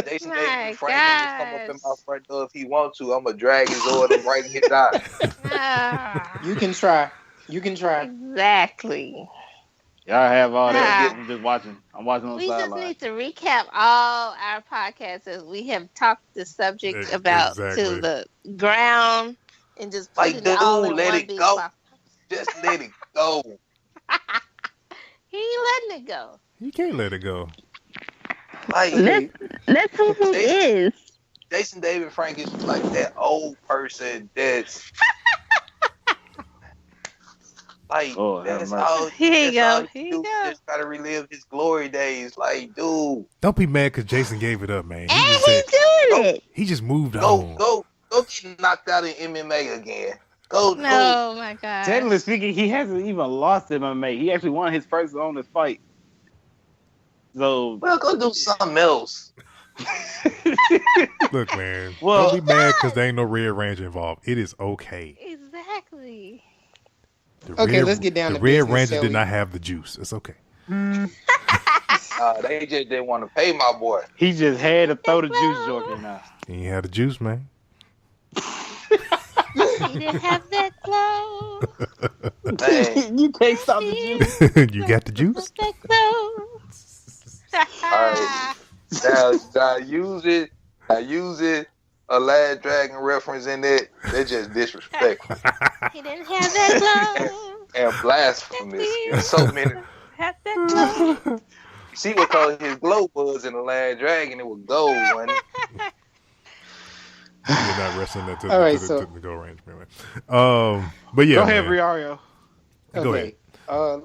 Jason My David Frank can just come up in my gosh. front door if he wants to. I'm a Dragon Zord him right in his eye. Ah, You can try. You can try. exactly. Y'all have all that. Ah. I'm just watching. I'm watching on the We just sideline. need to recap all our podcasts as we have talked the subject about Exactly. to the ground and just put Like, it all dude, in let one it big go. box. Just let it go. He ain't letting it go. You can't let it go. Like, Okay. That's who he is. Jason David Frank is like that old person that's like Oh, have that's mercy. all. Here you that's all go. he Here do. you go. Just try to relive his glory days. Like, dude, Don't be mad because Jason gave it up, man. He And just he's said doing it. he just moved go on. go get knocked out in MMA again. Go. Oh my god. Technically speaking, he hasn't even lost MMA. He actually won his first honest fight. So, Well, go do something else. Look, man. Well- don't be mad because there ain't no Red Ranger involved. It is okay. Exactly. The Okay, let's get down the to Red business, Ranger shall did we? not have the juice. It's okay. They just didn't want to pay my boy. he just had to throw the juice joker now. He ain't had the juice, man. He didn't have that glow. Man. You can't stop the juice. You got the juice? That glow. Alright. Now use it. I use it. A Last Dragon reference in it. They're just disrespectful He didn't have that glow. and blasphemous. In so many. Have that glow. You see what color his glow was in the Last Dragon? It was gold, wasn't it? You're not wrestling that to, All right, to so- the go range, man. But yeah, Go ahead, man. Riario. Go ahead.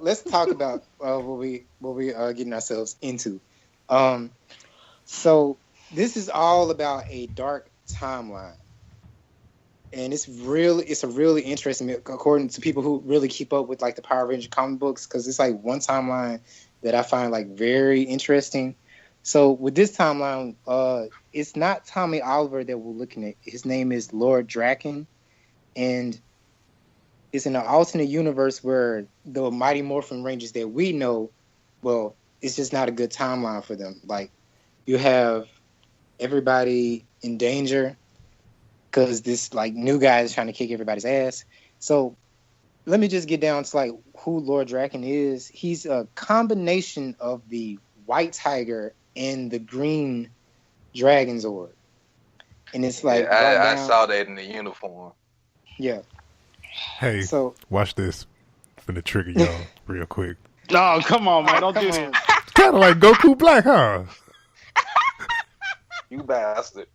Let's talk about what we getting ourselves into. So this is all about a dark timeline, and it's a really interesting, according to people who really keep up with like the Power Ranger comic books, because it's like one timeline that I find like very interesting. So with this timeline, it's not Tommy Oliver that we're looking at. His name is Lord Draken, and it's in an alternate universe where the Mighty Morphin Rangers that we know, well, it's just not a good timeline for them. Like, you have everybody in danger because this like new guy is trying to kick everybody's ass. So let me just get down to like who Lord Draken is. He's a combination of the White Tiger and the Green Dragon Zord. And it's like I saw that in the uniform. Yeah. Hey, So watch this. Finna trigger y'all real quick. No, come on, man. Don't come do on. this. Kind of like Goku Black, huh? You bastard.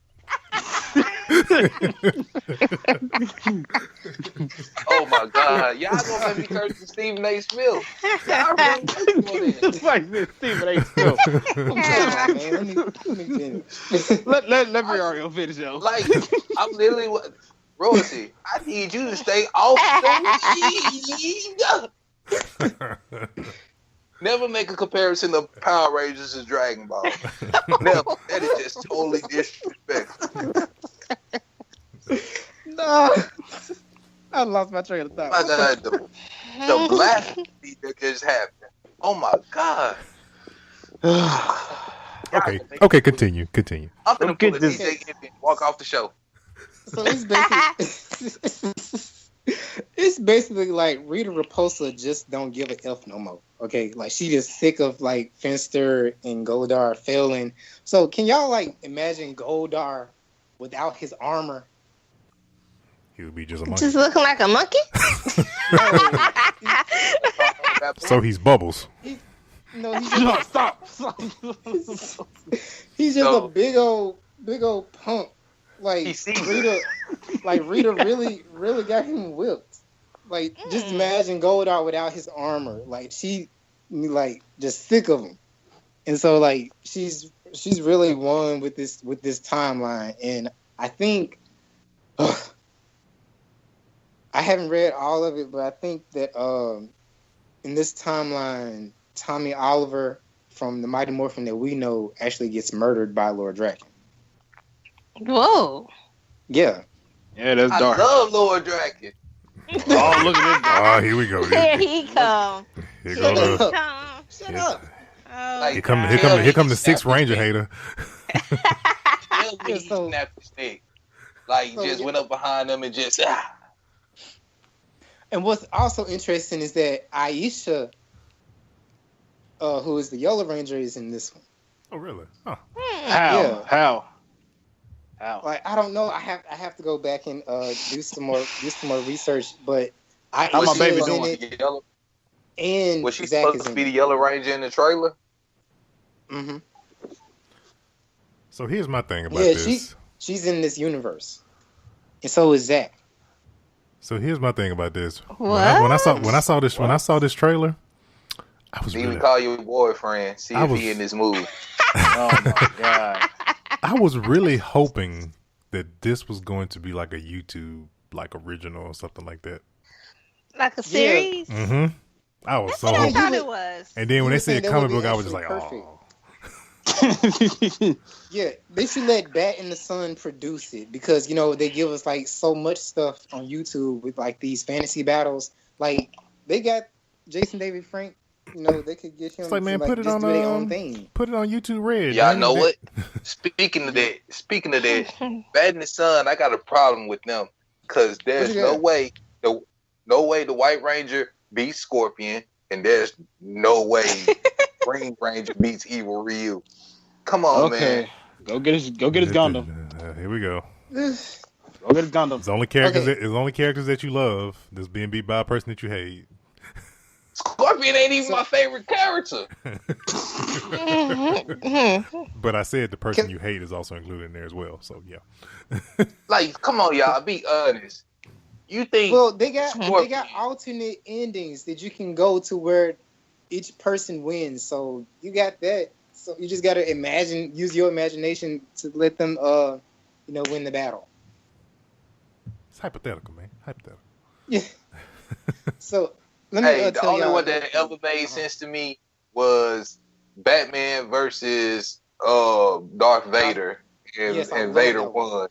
Oh my God. Y'all gonna make me curse to Stephen A. Smith. Y'all really doing it. It's like this Stephen A. Smith. Come on, man. Let me finish. Let Riario finish, yo. Like, I'm literally Royalty, I need you to stay off the league. Never make a comparison of Power Rangers and Dragon Ball. Never. That is just totally disrespectful. No. I lost my train of thought. My God, the blasphemy that just happened. Oh my God. Okay, continue. I'm gonna pull a Get this- DJ and walk off the show. So it's basically it's basically like Rita Repulsa just don't give a F no more. Okay, like she just sick of like Finster and Goldar failing. So can y'all like imagine Goldar without his armor? He would be just a monkey. Just looking like a monkey? So he's Bubbles. No, he's No, just, stop. he's just So- a big old punk. Like He sees Rita really got him whipped. Like just imagine Goldar without his armor. Like she like just sick of them. And so like she's really won with this timeline, and I think I haven't read all of it, but I think that in this timeline, Tommy Oliver from the Mighty Morphin that we know actually gets murdered by Lord Draken. Whoa. Yeah. Yeah, that's I dark. love Lord Draken. Oh, look at this. Oh, here we go. Here he come. Here Here goes he the, come. Shut up. Oh, Like, here God. come the Sixth Ranger hater. Tell me he So- snapped the stick. Like, So, just yeah. went up behind them and just, And what's also interesting is that Aisha, who is the Yellow Ranger, is in this one. Oh, really? Oh. How? Yeah. How? Like I don't know. I have to go back and do some more research. But How my Aisha baby is doing? in it, and Was she Zach supposed is to in be the it. Yellow Ranger in the trailer? Mm-hmm. So here's my thing about Yeah, this. she's in this universe, and so is Zach. So here's my thing about this. What? When I saw this trailer, I was Even really, call your boyfriend, see I if was- he in this movie. Oh my god. I was really hoping that this was going to be like a YouTube like original or something like that. Like a series? Mm-hmm. I was That's so what I hoping. thought it was. And then when You they would said think that comic would be book, I was just like, actually oh. Yeah, they should let Bat in the Sun produce it because they give us like so much stuff on YouTube with like these fantasy battles. Like they got Jason David Frank. They could get him. It's like, man, to, put it just on do their own thing. Put it on YouTube Red. Y'all man. know what? Speaking of that, Bad in the Sun, I got a problem with them because there's What you no got? way the White Ranger beats Scorpion, and there's no way Green Ranger beats Evil Ryu. Come on, Okay. man. Go get his Gundam. Here we go. Go get his Gundam. It's only characters. Okay. It's only characters that you love that's being beat by a person that you hate. Scorpion ain't even my favorite character. But I said the person Can- you hate is also included in there as well. So yeah. Like, come on, y'all. Be honest. You think Well, they got Scorpion. alternate endings that you can go to where each person wins. So you got that. So you just got to use your imagination to let them, win the battle. It's hypothetical, man. Hypothetical. Yeah. So let me Hey, the tell only y'all. one that ever made sense to me was Batman versus Darth Vader, and, Yes, I and love Vader that one. won.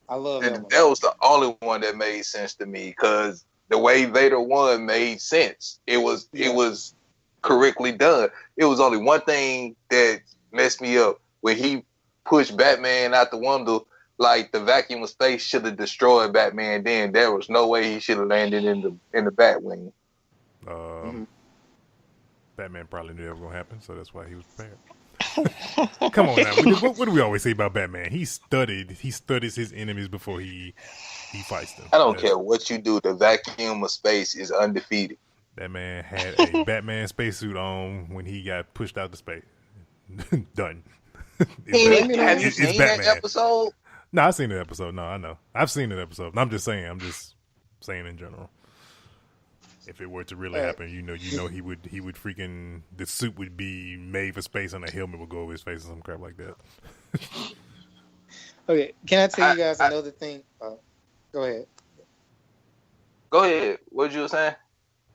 I love that And one. that was the only one that made sense to me because the way Vader won made sense. It was correctly done. It was only one thing that messed me up when he pushed Batman out the window. Like the vacuum of space should have destroyed Batman. Then there was no way he should have landed in the Batwing. Batman probably knew that was gonna happen, so that's why he was prepared. Come on now. What do we always say about Batman? He studies his enemies before he fights them. I don't care what you do. The vacuum of space is undefeated. That man had a Batman spacesuit on when he got pushed out to space. Done. Have you It's seen that Batman. episode? No, I've seen the episode. No, I know. I've seen the episode. I'm just saying in general. If it were to really happen, you know he would freaking, the suit would be made for space and a helmet would go over his face or some crap like that. Okay, can I tell you guys another thing? Go ahead. Go ahead. What you were saying?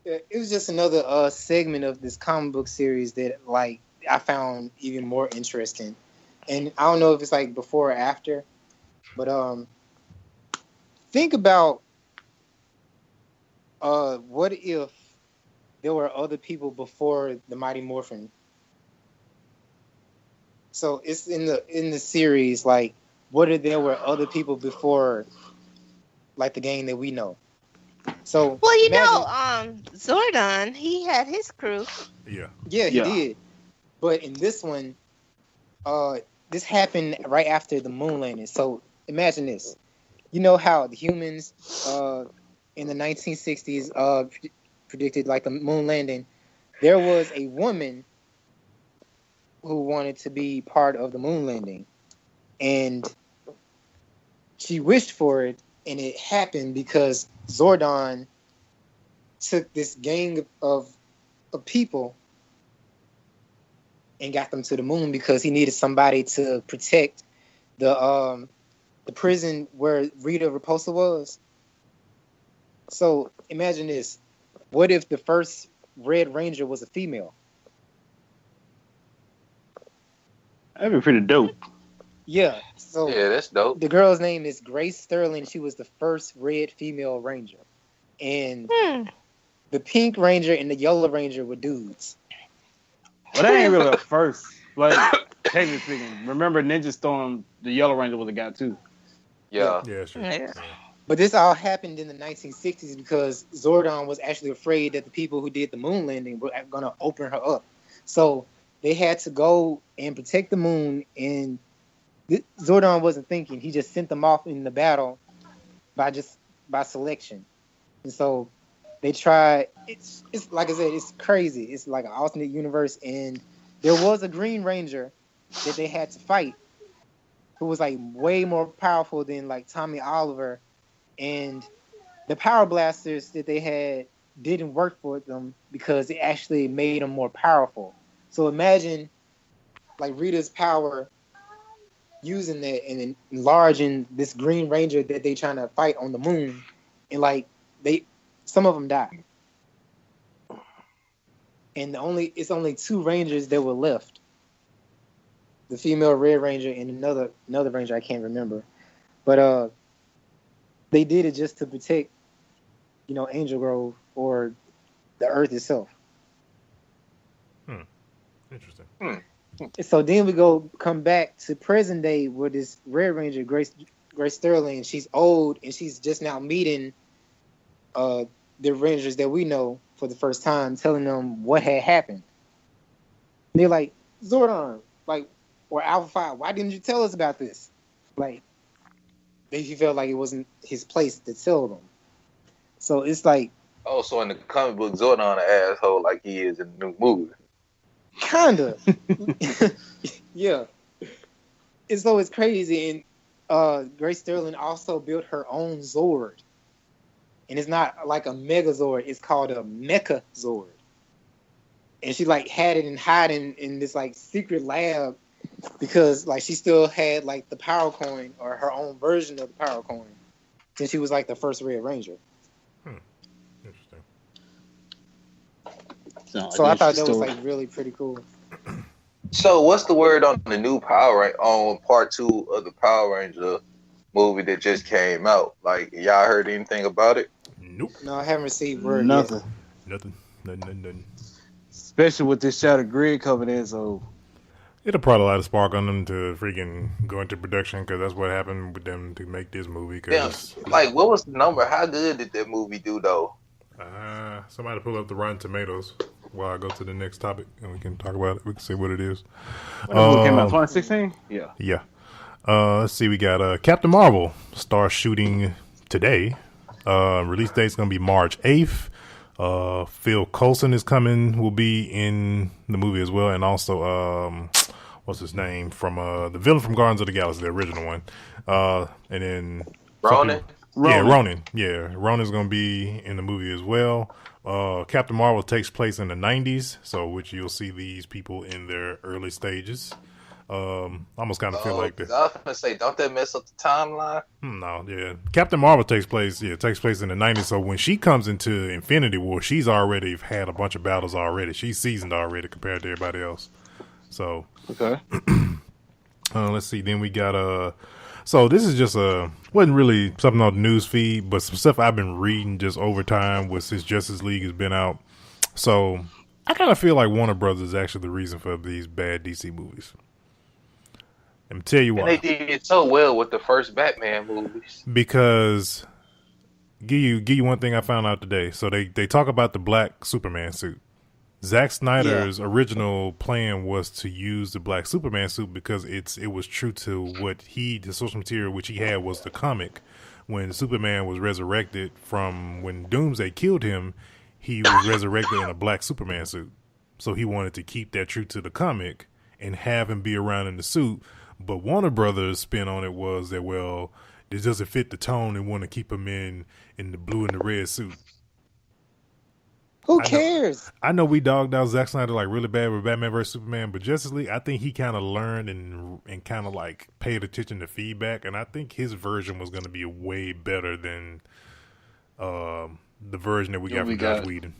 It was just another segment of this comic book series that like I found even more interesting, and I don't know if it's like before or after, but think about what if there were other people before the Mighty Morphin? So it's in the series, like, what if there were other people before, like, the game that we know? So Well, imagine- Zordon, he had his crew. Yeah. Yeah, he did. But in this one, this happened right after the moon landing. So imagine this. You know how the humans in the 1960s predicted like the moon landing? There was a woman who wanted to be part of the moon landing. And she wished for it, and it happened because Zordon took this gang of people and got them to the moon because he needed somebody to protect the prison where Rita Repulsa was. So imagine this. What if the first Red Ranger was a female? That'd be pretty dope. Yeah. So Yeah, that's dope. the girl's name is Grace Sterling. She was the first red female ranger. And the Pink Ranger and the Yellow Ranger were dudes. Well, that ain't really a first. Like, technically speaking, remember Ninja Storm, the Yellow Ranger was a guy too. Yeah. Yeah, sure. Yeah. But this all happened in the 1960s because Zordon was actually afraid that the people who did the moon landing were going to open her up. So they had to go and protect the moon, and Zordon wasn't thinking. He just sent them off in the battle by selection. And so they tried. It's like I said, it's crazy. It's like an alternate universe, and there was a Green Ranger that they had to fight, who was like way more powerful than like Tommy Oliver, and the power blasters that they had didn't work for them because it actually made them more powerful. So imagine like Rita's power using that and enlarging this Green Ranger that they trying to fight on the moon, and like some of them died, and it's only two Rangers that were left. The female Red Ranger and another Ranger I can't remember, but they did it just to protect, Angel Grove or the Earth itself. Interesting. So then we come back to present day where this Red Ranger, Grace Sterling, she's old and she's just now meeting the Rangers that we know for the first time, telling them what had happened. And they're like, Zordon, or Alpha 5, why didn't you tell us about this? Like, he felt like it wasn't his place to tell them. So it's like... Oh, so in the comic book, Zordon an asshole like he is in the new movie. Kinda. Yeah. And so it's crazy. And Grace Sterling also built her own Zord. And it's not like a Megazord. It's called a Mecha Zord. And she had it and hiding in this secret lab because she still had the power coin or her own version of the power coin since she was the first Red Ranger. Interesting. So I thought that was really pretty cool. So what's the word on the new on part 2 of the Power Ranger movie that just came out? Y'all heard anything about it? Nope. No, I haven't received word Nothing. yet. Nothing. Especially with this Shattered Grid coming in, so It'll probably light a spark on them to freaking go into production because that's what happened with them to make this movie. Cause what was the number? How good did that movie do, though? Somebody pull up the Rotten Tomatoes while I go to the next topic and we can talk about it. We can see what it is. when the movie came out, 2016? Yeah. Yeah. Let's see. We got Captain Marvel starts shooting today. Release date's going to be March 8th. Phil Coulson will be in the movie as well. And also, what's his name? From the villain from Guardians of the Galaxy, the original one. And then... Ronan? Yeah, Ronan. Yeah, Ronan's going to be in the movie as well. Captain Marvel takes place in the 90s, which you'll see these people in their early stages. Almost kind of feel like that. I was going to say, don't that mess up the timeline? No, yeah. Captain Marvel takes place in the 90s. So when she comes into Infinity War, she's already had a bunch of battles already. She's seasoned already compared to everybody else. So, Okay. let's see. Then we got so this is just wasn't really something on the news feed, but some stuff I've been reading just over time since Justice League has been out. So I kind of feel like Warner Brothers is actually the reason for these bad DC movies. Let me tell you why. And they did so well with the first Batman movies. Because give you one thing I found out today. So they talk about the black Superman suit. Zack Snyder's original plan was to use the black Superman suit because it was true to what the source material which he had was the comic. When Superman was resurrected from when Doomsday killed him, he was resurrected in a black Superman suit. So he wanted to keep that true to the comic and have him be around in the suit. But Warner Brothers' spin on it was that, this doesn't fit the tone and want to keep him in the blue and the red suit. Who cares? I know we dogged out Zack Snyder like really bad with Batman vs Superman, but Justice League, I think he kind of learned and kind of like paid attention to feedback, and I think his version was going to be way better than the version that we got from Joss Whedon.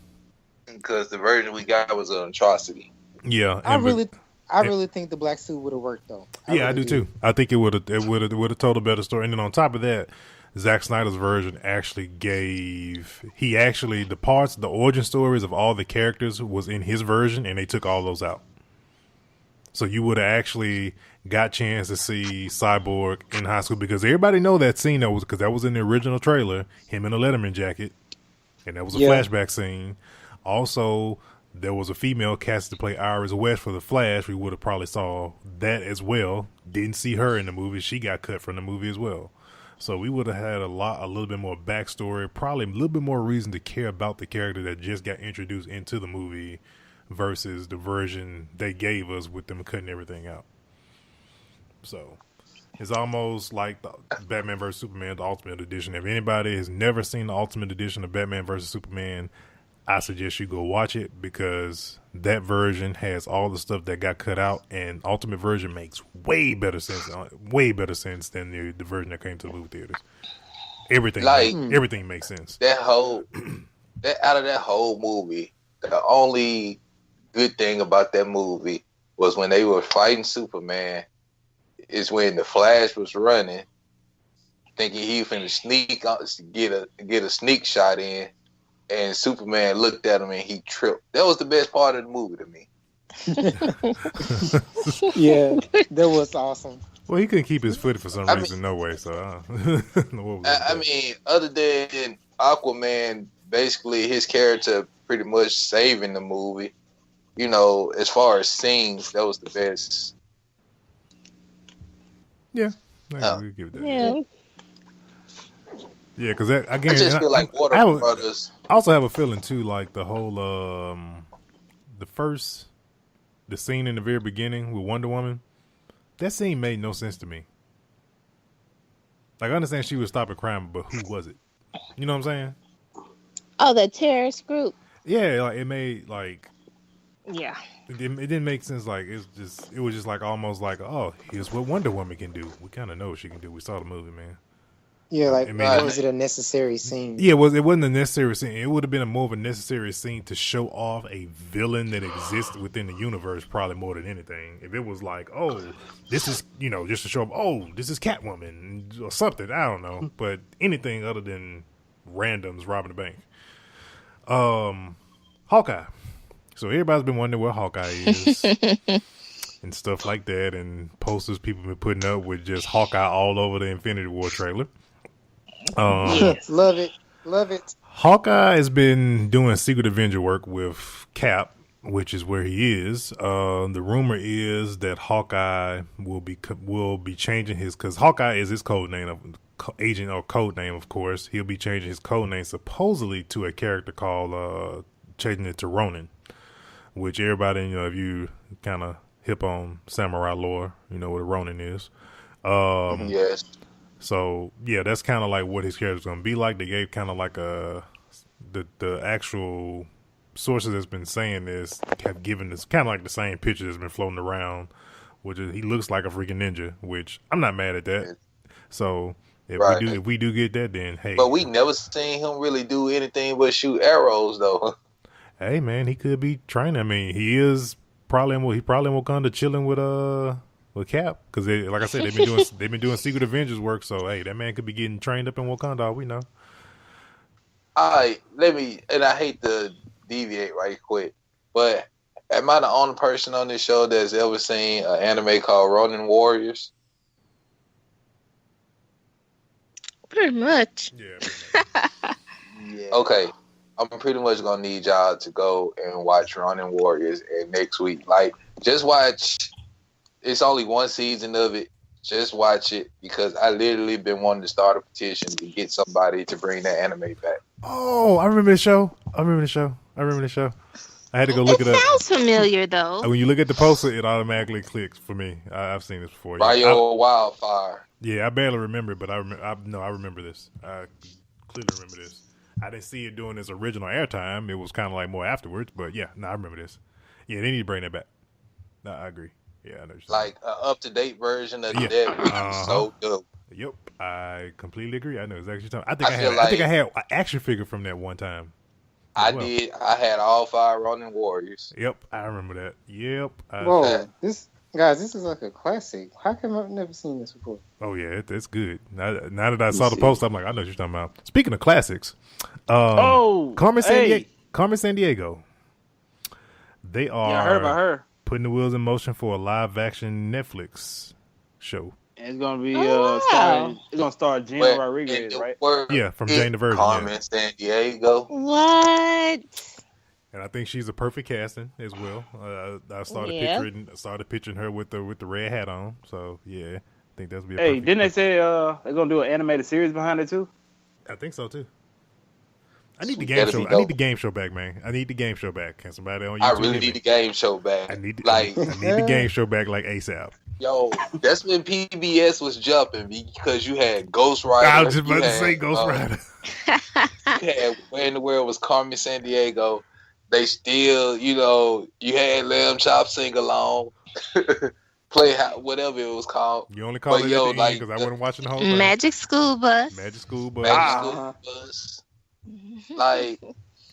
Because the version we got was an atrocity. Yeah, I really think the black suit would have worked though. I do too. I think it would have told a better story. And then on top of that, Zack Snyder's version actually the origin stories of all the characters was in his version, and they took all those out. So you would have actually got chance to see Cyborg in high school, because everybody know that scene because that was in the original trailer, him in a Letterman jacket, and that was a flashback scene. Also, there was a female cast to play Iris West for the Flash. We would have probably saw that as well. Didn't see her in the movie. She got cut from the movie as well. So we would have had a little bit more backstory, probably a little bit more reason to care about the character that just got introduced into the movie versus the version they gave us with them cutting everything out. So it's almost like the Batman vs Superman, the Ultimate Edition. If anybody has never seen the Ultimate Edition of Batman vs Superman, I suggest you go watch it, because that version has all the stuff that got cut out, and Ultimate version makes way better sense than the version that came to the movie theaters. Everything makes sense. Out of that whole movie, the only good thing about that movie was when they were fighting Superman, is when the Flash was running, thinking he was finna sneak get a sneak shot in. And Superman looked at him and he tripped. That was the best part of the movie to me. Yeah, that was awesome. Well, he couldn't keep his foot for some reason, no way. So, I mean, other than Aquaman, basically his character pretty much saving the movie. You know, as far as scenes, that was the best. Yeah, we give it that. Yeah. Yeah, because I just feel like Warner Brothers. I also have a feeling too, like the whole the scene in the very beginning with Wonder Woman. That scene made no sense to me. Like, I understand she was stopping crime, but who was it? You know what I'm saying? Oh, the terrorist group. Yeah, like it made like. Yeah. It didn't make sense. Like it was just like almost like, oh, here's what Wonder Woman can do. We kind of know what she can do. We saw the movie, man. Yeah, like, was it a necessary scene? Yeah, it wasn't a necessary scene. It would have been more of a necessary scene to show off a villain that exists within the universe, probably more than anything. If it was like, oh, this is, just to show up, oh, this is Catwoman or something, I don't know. But anything other than randoms robbing the bank. Hawkeye. So everybody's been wondering where Hawkeye is and stuff like that, and posters people been putting up with just Hawkeye all over the Infinity War trailer. Yes. Love it. Hawkeye has been doing Secret Avenger work with Cap, which is where he is. The rumor is that Hawkeye will be changing because Hawkeye is his code name of agent or code name, of course. He'll be changing his code name supposedly to a character called changing it to Ronin, which everybody, if you kind of hip on samurai lore, you know what a Ronin is. Yes. So yeah, that's kind of like what his character's gonna be like. They gave kind of like the actual sources that's been saying this have given this kind of like the same picture that's been floating around, which is he looks like a freaking ninja, which I'm not mad at that. So if we do get that, then hey. But we never seen him really do anything but shoot arrows, though. Hey man, he could be training. I mean, he probably in Wakanda chilling with Cap, because like I said, they've been doing Secret Avengers work. So hey, that man could be getting trained up in Wakanda. All we know. I hate to deviate right quick, but am I the only person on this show that's ever seen an anime called Ronin Warriors? Pretty much. Yeah. Yeah. Okay, I'm pretty much gonna need y'all to go and watch Ronin Warriors and next week. Like, just watch. It's only one season of it. Just watch it, because I literally been wanting to start a petition to get somebody to bring that anime back. Oh, I remember the show. I had to go look it up. Sounds familiar though. When you look at the poster, it automatically clicks for me. I've seen this before. Bio Wildfire. Yeah, I barely remember it, but I remember this. I clearly remember this. I didn't see it during its original airtime. It was kind of like more afterwards. But yeah, I remember this. Yeah, they need to bring that back. No, I agree. Yeah, I know. Like an up-to-date version of that would be so dope. Yep, I completely agree. I know exactly what you're talking. I think I had an action figure from that one time. I did. I had all 5 Ronin Warriors. Yep, I remember that. Yep. Whoa, this is like a classic. How come I've never seen this before? Oh yeah, it's good. Now that I saw the post, I'm like, I know what you're talking about. Speaking of classics, Carmen San Diego. They are. Yeah, I heard about her. Putting the wheels in motion for a live-action Netflix show. And it's gonna be it's gonna star Gina Rodriguez, right? Yeah, from Jane the Virgin. Carmen San Diego. What? And I think she's a perfect casting as well. I started picturing her with the red hat on. So yeah, I think that's be. Hey, didn't they say they're gonna do an animated series behind it too? I think so too. I need the game show. I need the game show back, man. I need the game show back. Can somebody on YouTube? I really need the game show back. I need the game show back like ASAP. Yo, that's when PBS was jumping because you had Ghost Rider. I was just about to say Ghost Rider. You had Where in the World was Carmen San Diego. They still, you had Lamb Chop sing along, play whatever it was called. You only call it at the end because I wasn't watching the whole thing. Magic School Bus. Magic School Bus. Like,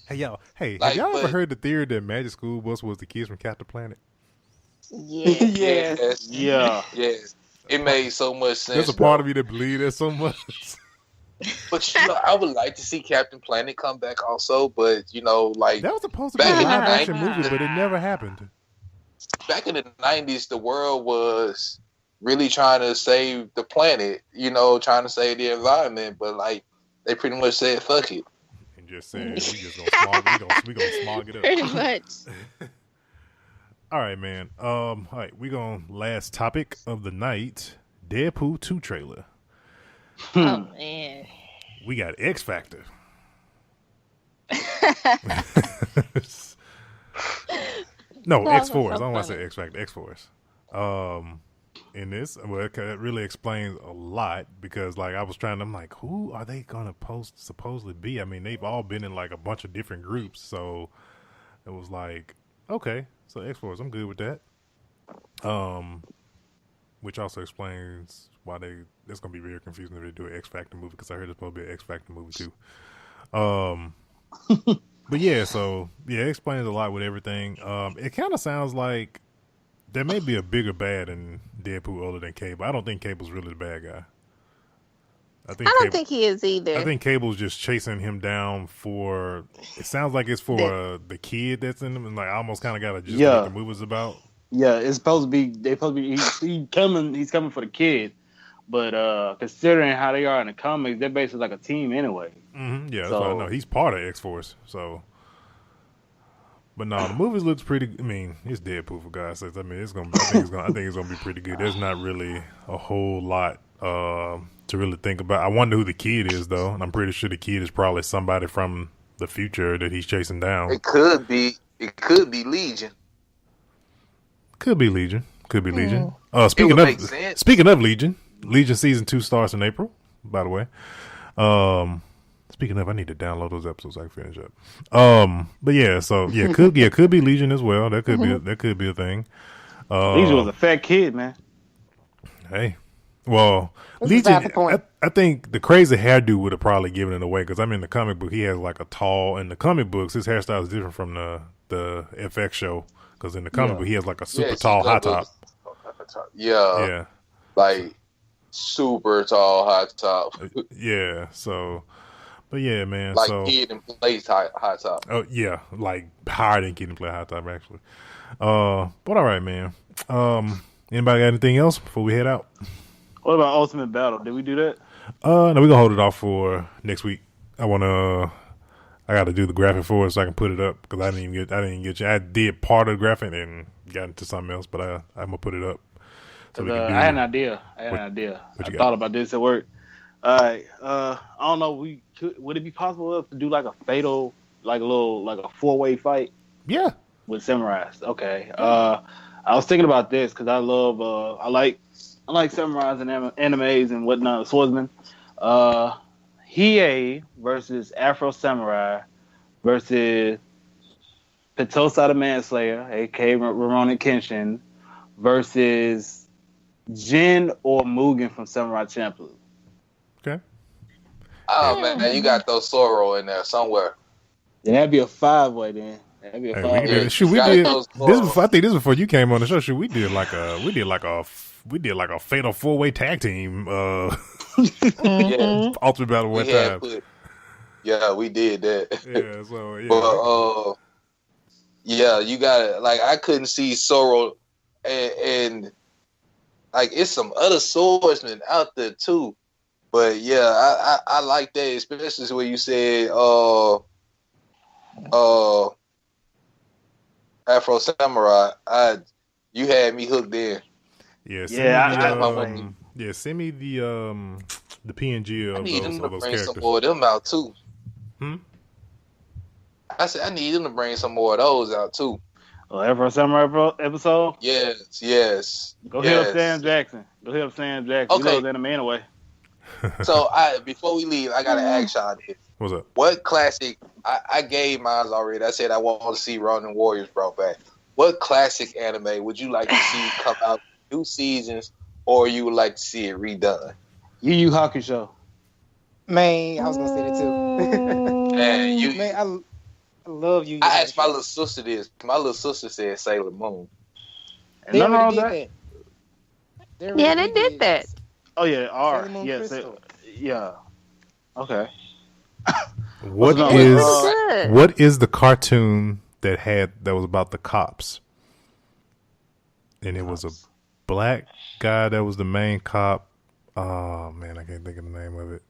hey y'all, have y'all ever heard the theory that Magic School Bus was the kids from Captain Planet? Yes. Yes. It made so much sense. There's a part of you that believe that so much. But I would like to see Captain Planet come back also. But like that was supposed to be a live action movie, but it never happened. Back in the 90s, the world was really trying to save the planet. Trying to save the environment, but like they pretty much said, "Fuck it." Just saying, we gonna smog it up. Pretty much. All right, man. All right, we gonna last topic of the night: Deadpool 2 trailer. Oh man. We got X Factor. No, X Force. I don't want to say X Factor. X Force. In this, it really explains a lot because, like, I'm like, who are they gonna supposedly be? I mean, they've all been in like a bunch of different groups, so it was like, okay, so X Force, I'm good with that. Which also explains why that's gonna be very confusing if they do an X Factor movie because I heard it's supposed to be an X Factor movie too. But yeah, so yeah, it explains a lot with everything. It kind of sounds like there may be a bigger bad in Deadpool other than Cable. I don't think Cable's really the bad guy. I don't think he is either. I think Cable's just chasing him down for. It sounds like it's for the kid that's in him, and like I almost kind of got a gist of what the movie's about. Yeah, it's supposed to be. He's coming for the kid, but considering how they are in the comics, they're basically like a team anyway. Mm-hmm. Yeah, that's what I know. He's part of X Force, so. But no, the movie looks pretty. I mean, it's Deadpool for God's sakes. I mean, I think it's gonna be pretty good. There's not really a whole lot to really think about. I wonder who the kid is though, and I'm pretty sure the kid is probably somebody from the future that he's chasing down. It could be Legion. Could be Legion. Speaking of Legion season 2 starts in April. By the way. Speaking of, I need to download those episodes so I can finish up. But yeah, so yeah, could be Legion as well. That could be a thing. Legion was a fat kid, man. Hey, well, Legion. I think the crazy hairdo would have probably given it away because I'm in the comic book. He has like a tall. In the comic books, his hairstyle is different from the FX show because in the comic book he has like a super tall high top. Yeah, like super tall high top. Yeah, so. But yeah, man. Like Kid and plays high top. Oh yeah, like higher than Kid and play high top actually. But all right, man. Anybody got anything else before we head out? What about Ultimate Battle? Did we do that? No, we're gonna hold it off for next week. I got to do the graphic for it so I can put it up because I didn't even get you. I did part of the graphic and got into something else, but I'm gonna put it up. So I had an idea. I thought about this at work. All right. I don't know. Would it be possible to do like a fatal, like a 4-way fight? Yeah. With samurais. Okay. I was thinking about this because I love. I like samurais and animes and whatnot. Swordsman. Hiei versus Afro Samurai versus Petosa the Manslayer, aka Rurouni Kenshin, versus Jin or Mugen from Samurai Champloo. Okay. Oh man, you got those Sorrow in there somewhere. Then that'd be a 5-way then. That'd be a Hey, 5-way. we did. Shoot, we got did. those This before, I think this was before you came on the show. Shoot, we did like a fatal 4-way tag team. Yeah, Ultimate Battle one time. Yeah, we did that. Yeah, so yeah. But yeah, you got it. Like I couldn't see Sorrow, and like it's some other swordsmen out there too. But yeah, I like that, especially when you said Afro Samurai. You had me hooked in. Yeah, send me the PNG of I need them to those bring characters. some more of them out too. I said I need them to bring some more of those out too. Oh, Afro Samurai episode? Yes. Go hit up Sam Jackson. Okay. You know that man away. So before we leave, I gotta ask y'all this. What's up? What classic? I gave mine already. I said I want to see Ronin Warriors brought back. What classic anime would you like to see come out new seasons, or you would like to see it redone? Yu Yu Hakusho. Man, I was gonna say that too. Man, Man, I love you. I asked my little sister this. My little sister said Sailor Moon. They Nothing wrong already with did that. that. They did that. Oh yeah, R. Sailor Moon Yes. Crystal. Yeah. Okay. What What's is good. what is the cartoon that was about the cops? And it was a black guy that was the main cop. Oh man, I can't think of the name of it.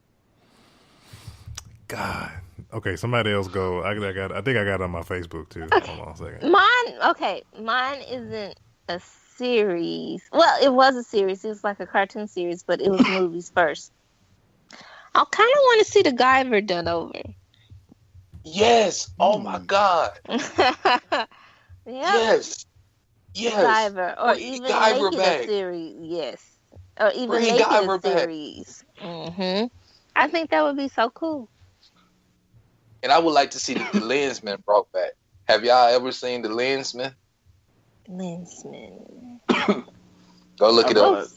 God. Okay, somebody else go. I think I got it on my Facebook too. Hold on a second. Mine isn't a series. Well, it was a series. It was like a cartoon series, but it was movies first. I kind of want to see the Guyver done over. Yes. Oh my God. Yeah. Yes. Guyver, or Bring even Guyver make back. it a series. Yes, or even Bring make it Guyver a back. series. I think that would be so cool. And I would like to see the Lensman brought back. Have y'all ever seen the Lensman? Lensman. Go look it up.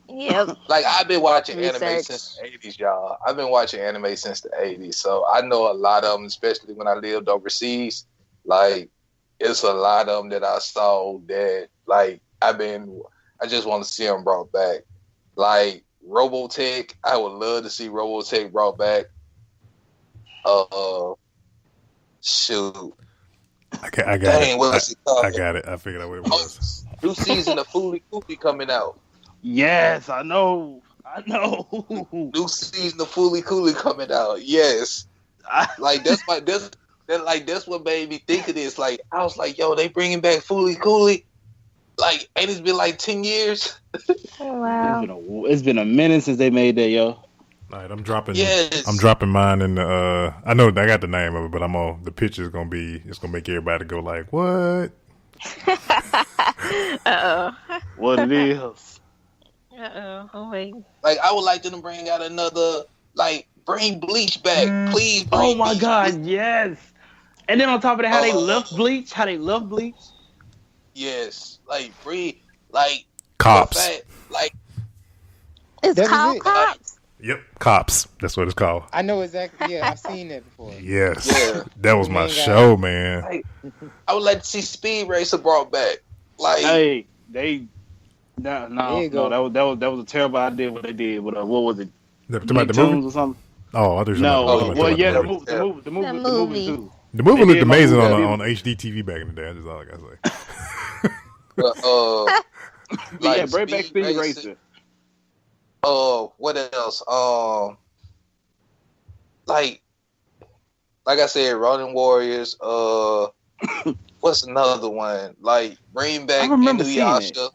Yep. Like I've been watching anime Research. since the 80s, y'all. I've been watching anime since the 80s, so I know a lot of them, especially when I lived overseas. Like it's a lot of them that I saw that like I just want to see them brought back. Like Robotech, I would love to see Robotech brought back. Shoot. I got Dang, it. what's it called? I got it. I figured out what it was. New season of Fooly Cooly coming out. Yes, I know. New season of Fooly Cooly coming out. Yes. Like that's what made me think of this. Like I was like, yo, they bringing back Fooly Cooly. Like, ain't it been like 10 years? Oh, wow. It's been a minute since they made that, yo. All right, I'm dropping. Yes. I'm dropping mine in the. I know I got the name of it, but the picture is gonna be. It's gonna make everybody go like, "What?" What it is? Oh wait. Like I would like them to bring out another. Like bring Bleach back, please. Oh my Bleach. God, yes. And then on top of that, how they love Bleach. Yes, like bring like Cops. Like It's That was called it. Cops. Yep, Cops. That's what it's called. I know exactly. Yeah, I've seen that before. Yes, Yeah. that was my Main guy. show, man. Like, I would like to see Speed Racer brought back. Like Hey, they. No, There you go. that was a terrible idea what they did. What was it? The Nicktoons movie? or something? Oh, I thought you No, were talking about the movie. movie too. The movie They looked did my amazing movie. on HDTV back in the day. That's all I gotta say. But yeah, bring back Speed Racer. What else? Like I said, Ronin Warriors. What's another one? Like bring back I remember seeing Inuyasha.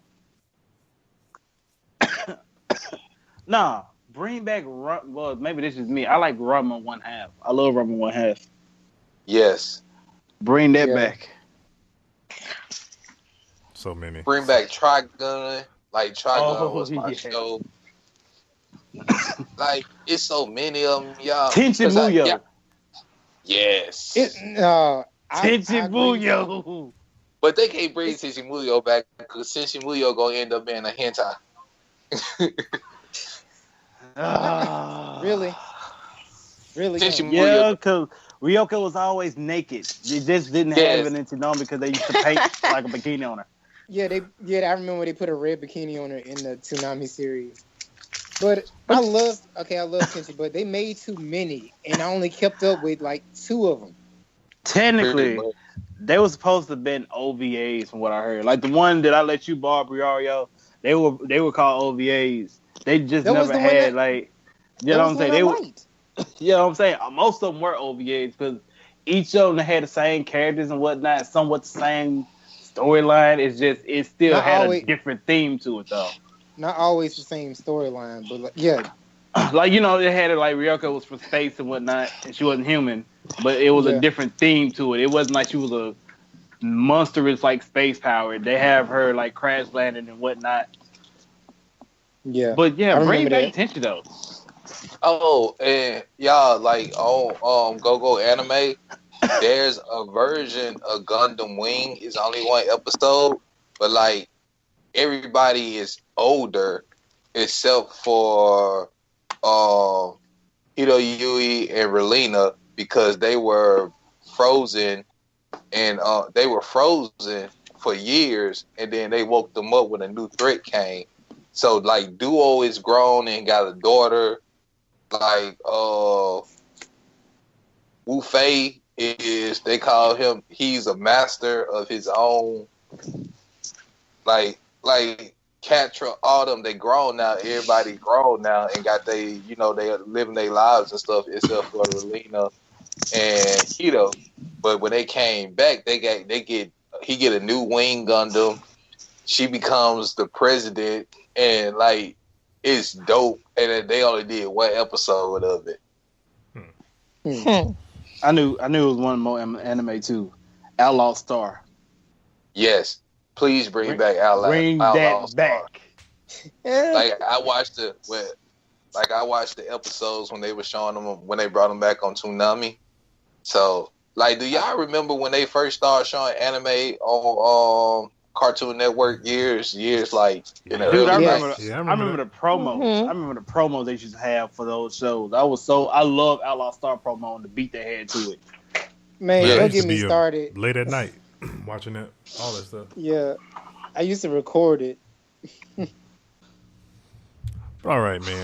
Nah, bring back. Well, maybe this is me. I like Ramen 1/2. I love Ramen 1/2. Yes. Bring that Yeah. back. So many. Bring back Trigun. Like Trigun Oh, was my yeah. show. Like it's so many of them, y'all. Tension 'Cause Muyo. Yes. Tension Muyo. But they can't bring Teeshirt Muyo back because Teeshirt Muyo gonna end up being a hentai. Really? Teeshirt Yeah, Muyo. because Ryoko was always naked. They just didn't have it in Tsunami because they used to paint like a bikini on her. Yeah, I remember they put a red bikini on her in the Tsunami series. But I love Tenchi, but they made too many, and I only kept up with like 2 of them. Technically, they were supposed to have been OVAs from what I heard. Like the one that I let you borrow, Briario, they were called OVAs. They just never had like, you know what I'm saying? You know what I'm saying? Most of them were OVAs because each of them had the same characters and whatnot, somewhat the same storyline. It still had a different theme to it though. Not always the same storyline, but yeah. Like, you know, they had it like Ryoko was from space and whatnot, and she wasn't human, but it was a different theme to it. It wasn't like she was a monstrous, like, space power. They have her, like, crash landing and whatnot. Yeah. But, yeah, bring back attention, though. Oh, and y'all, like, Go Anime, there's a version of Gundam Wing. It's only 1 episode, but, like, everybody is older except for Hiroyui and Relina because they were frozen and they were frozen for years and then they woke them up when a new threat came. So like Duo is grown and got a daughter. Like Wu Fei is, they call him, he's a master of his own. Like Catra, all them, they grown now. Everybody grown now and got they living their lives and stuff, except for Relina and Hito. But when they came back, he get a new Wing Gundam. She becomes the president, and like it's dope. And they only did 1 episode of it. I knew it was one more anime too. Outlaw Star. Yes. Please bring back Outlaw. Bring that back. Like I watched the episodes when they were showing them when they brought them back on Toonami. So, like, do y'all remember when they first started showing anime on Cartoon Network years like in the Dude, early I remember the promos. Mm-hmm. I remember the promos they used to have for those shows. I love Outlaw Star promo and the beat they had to it. Man, don't get me started. Late at night, watching that, all that stuff. Yeah, I used to record it. All right, man.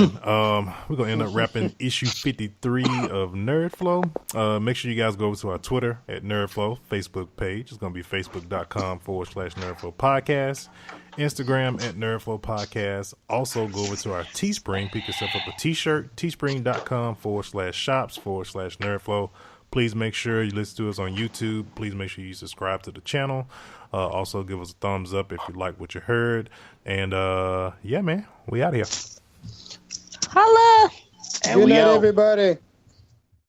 We're gonna end up wrapping issue 53 of NerdFlow. Make sure you guys go over to our Twitter at NerdFlow, Facebook page. It's gonna be facebook.com/NerdFlow podcast, Instagram at NerdFlow podcast. Also go over to our Teespring, pick yourself up a T-shirt, teespring.com/shops/NerdFlow. Please make sure you listen to us on YouTube. Please make sure you subscribe to the channel. Also give us a thumbs up if you like what you heard. And yeah, man, we out of here. Holla! And Good we night, out. everybody.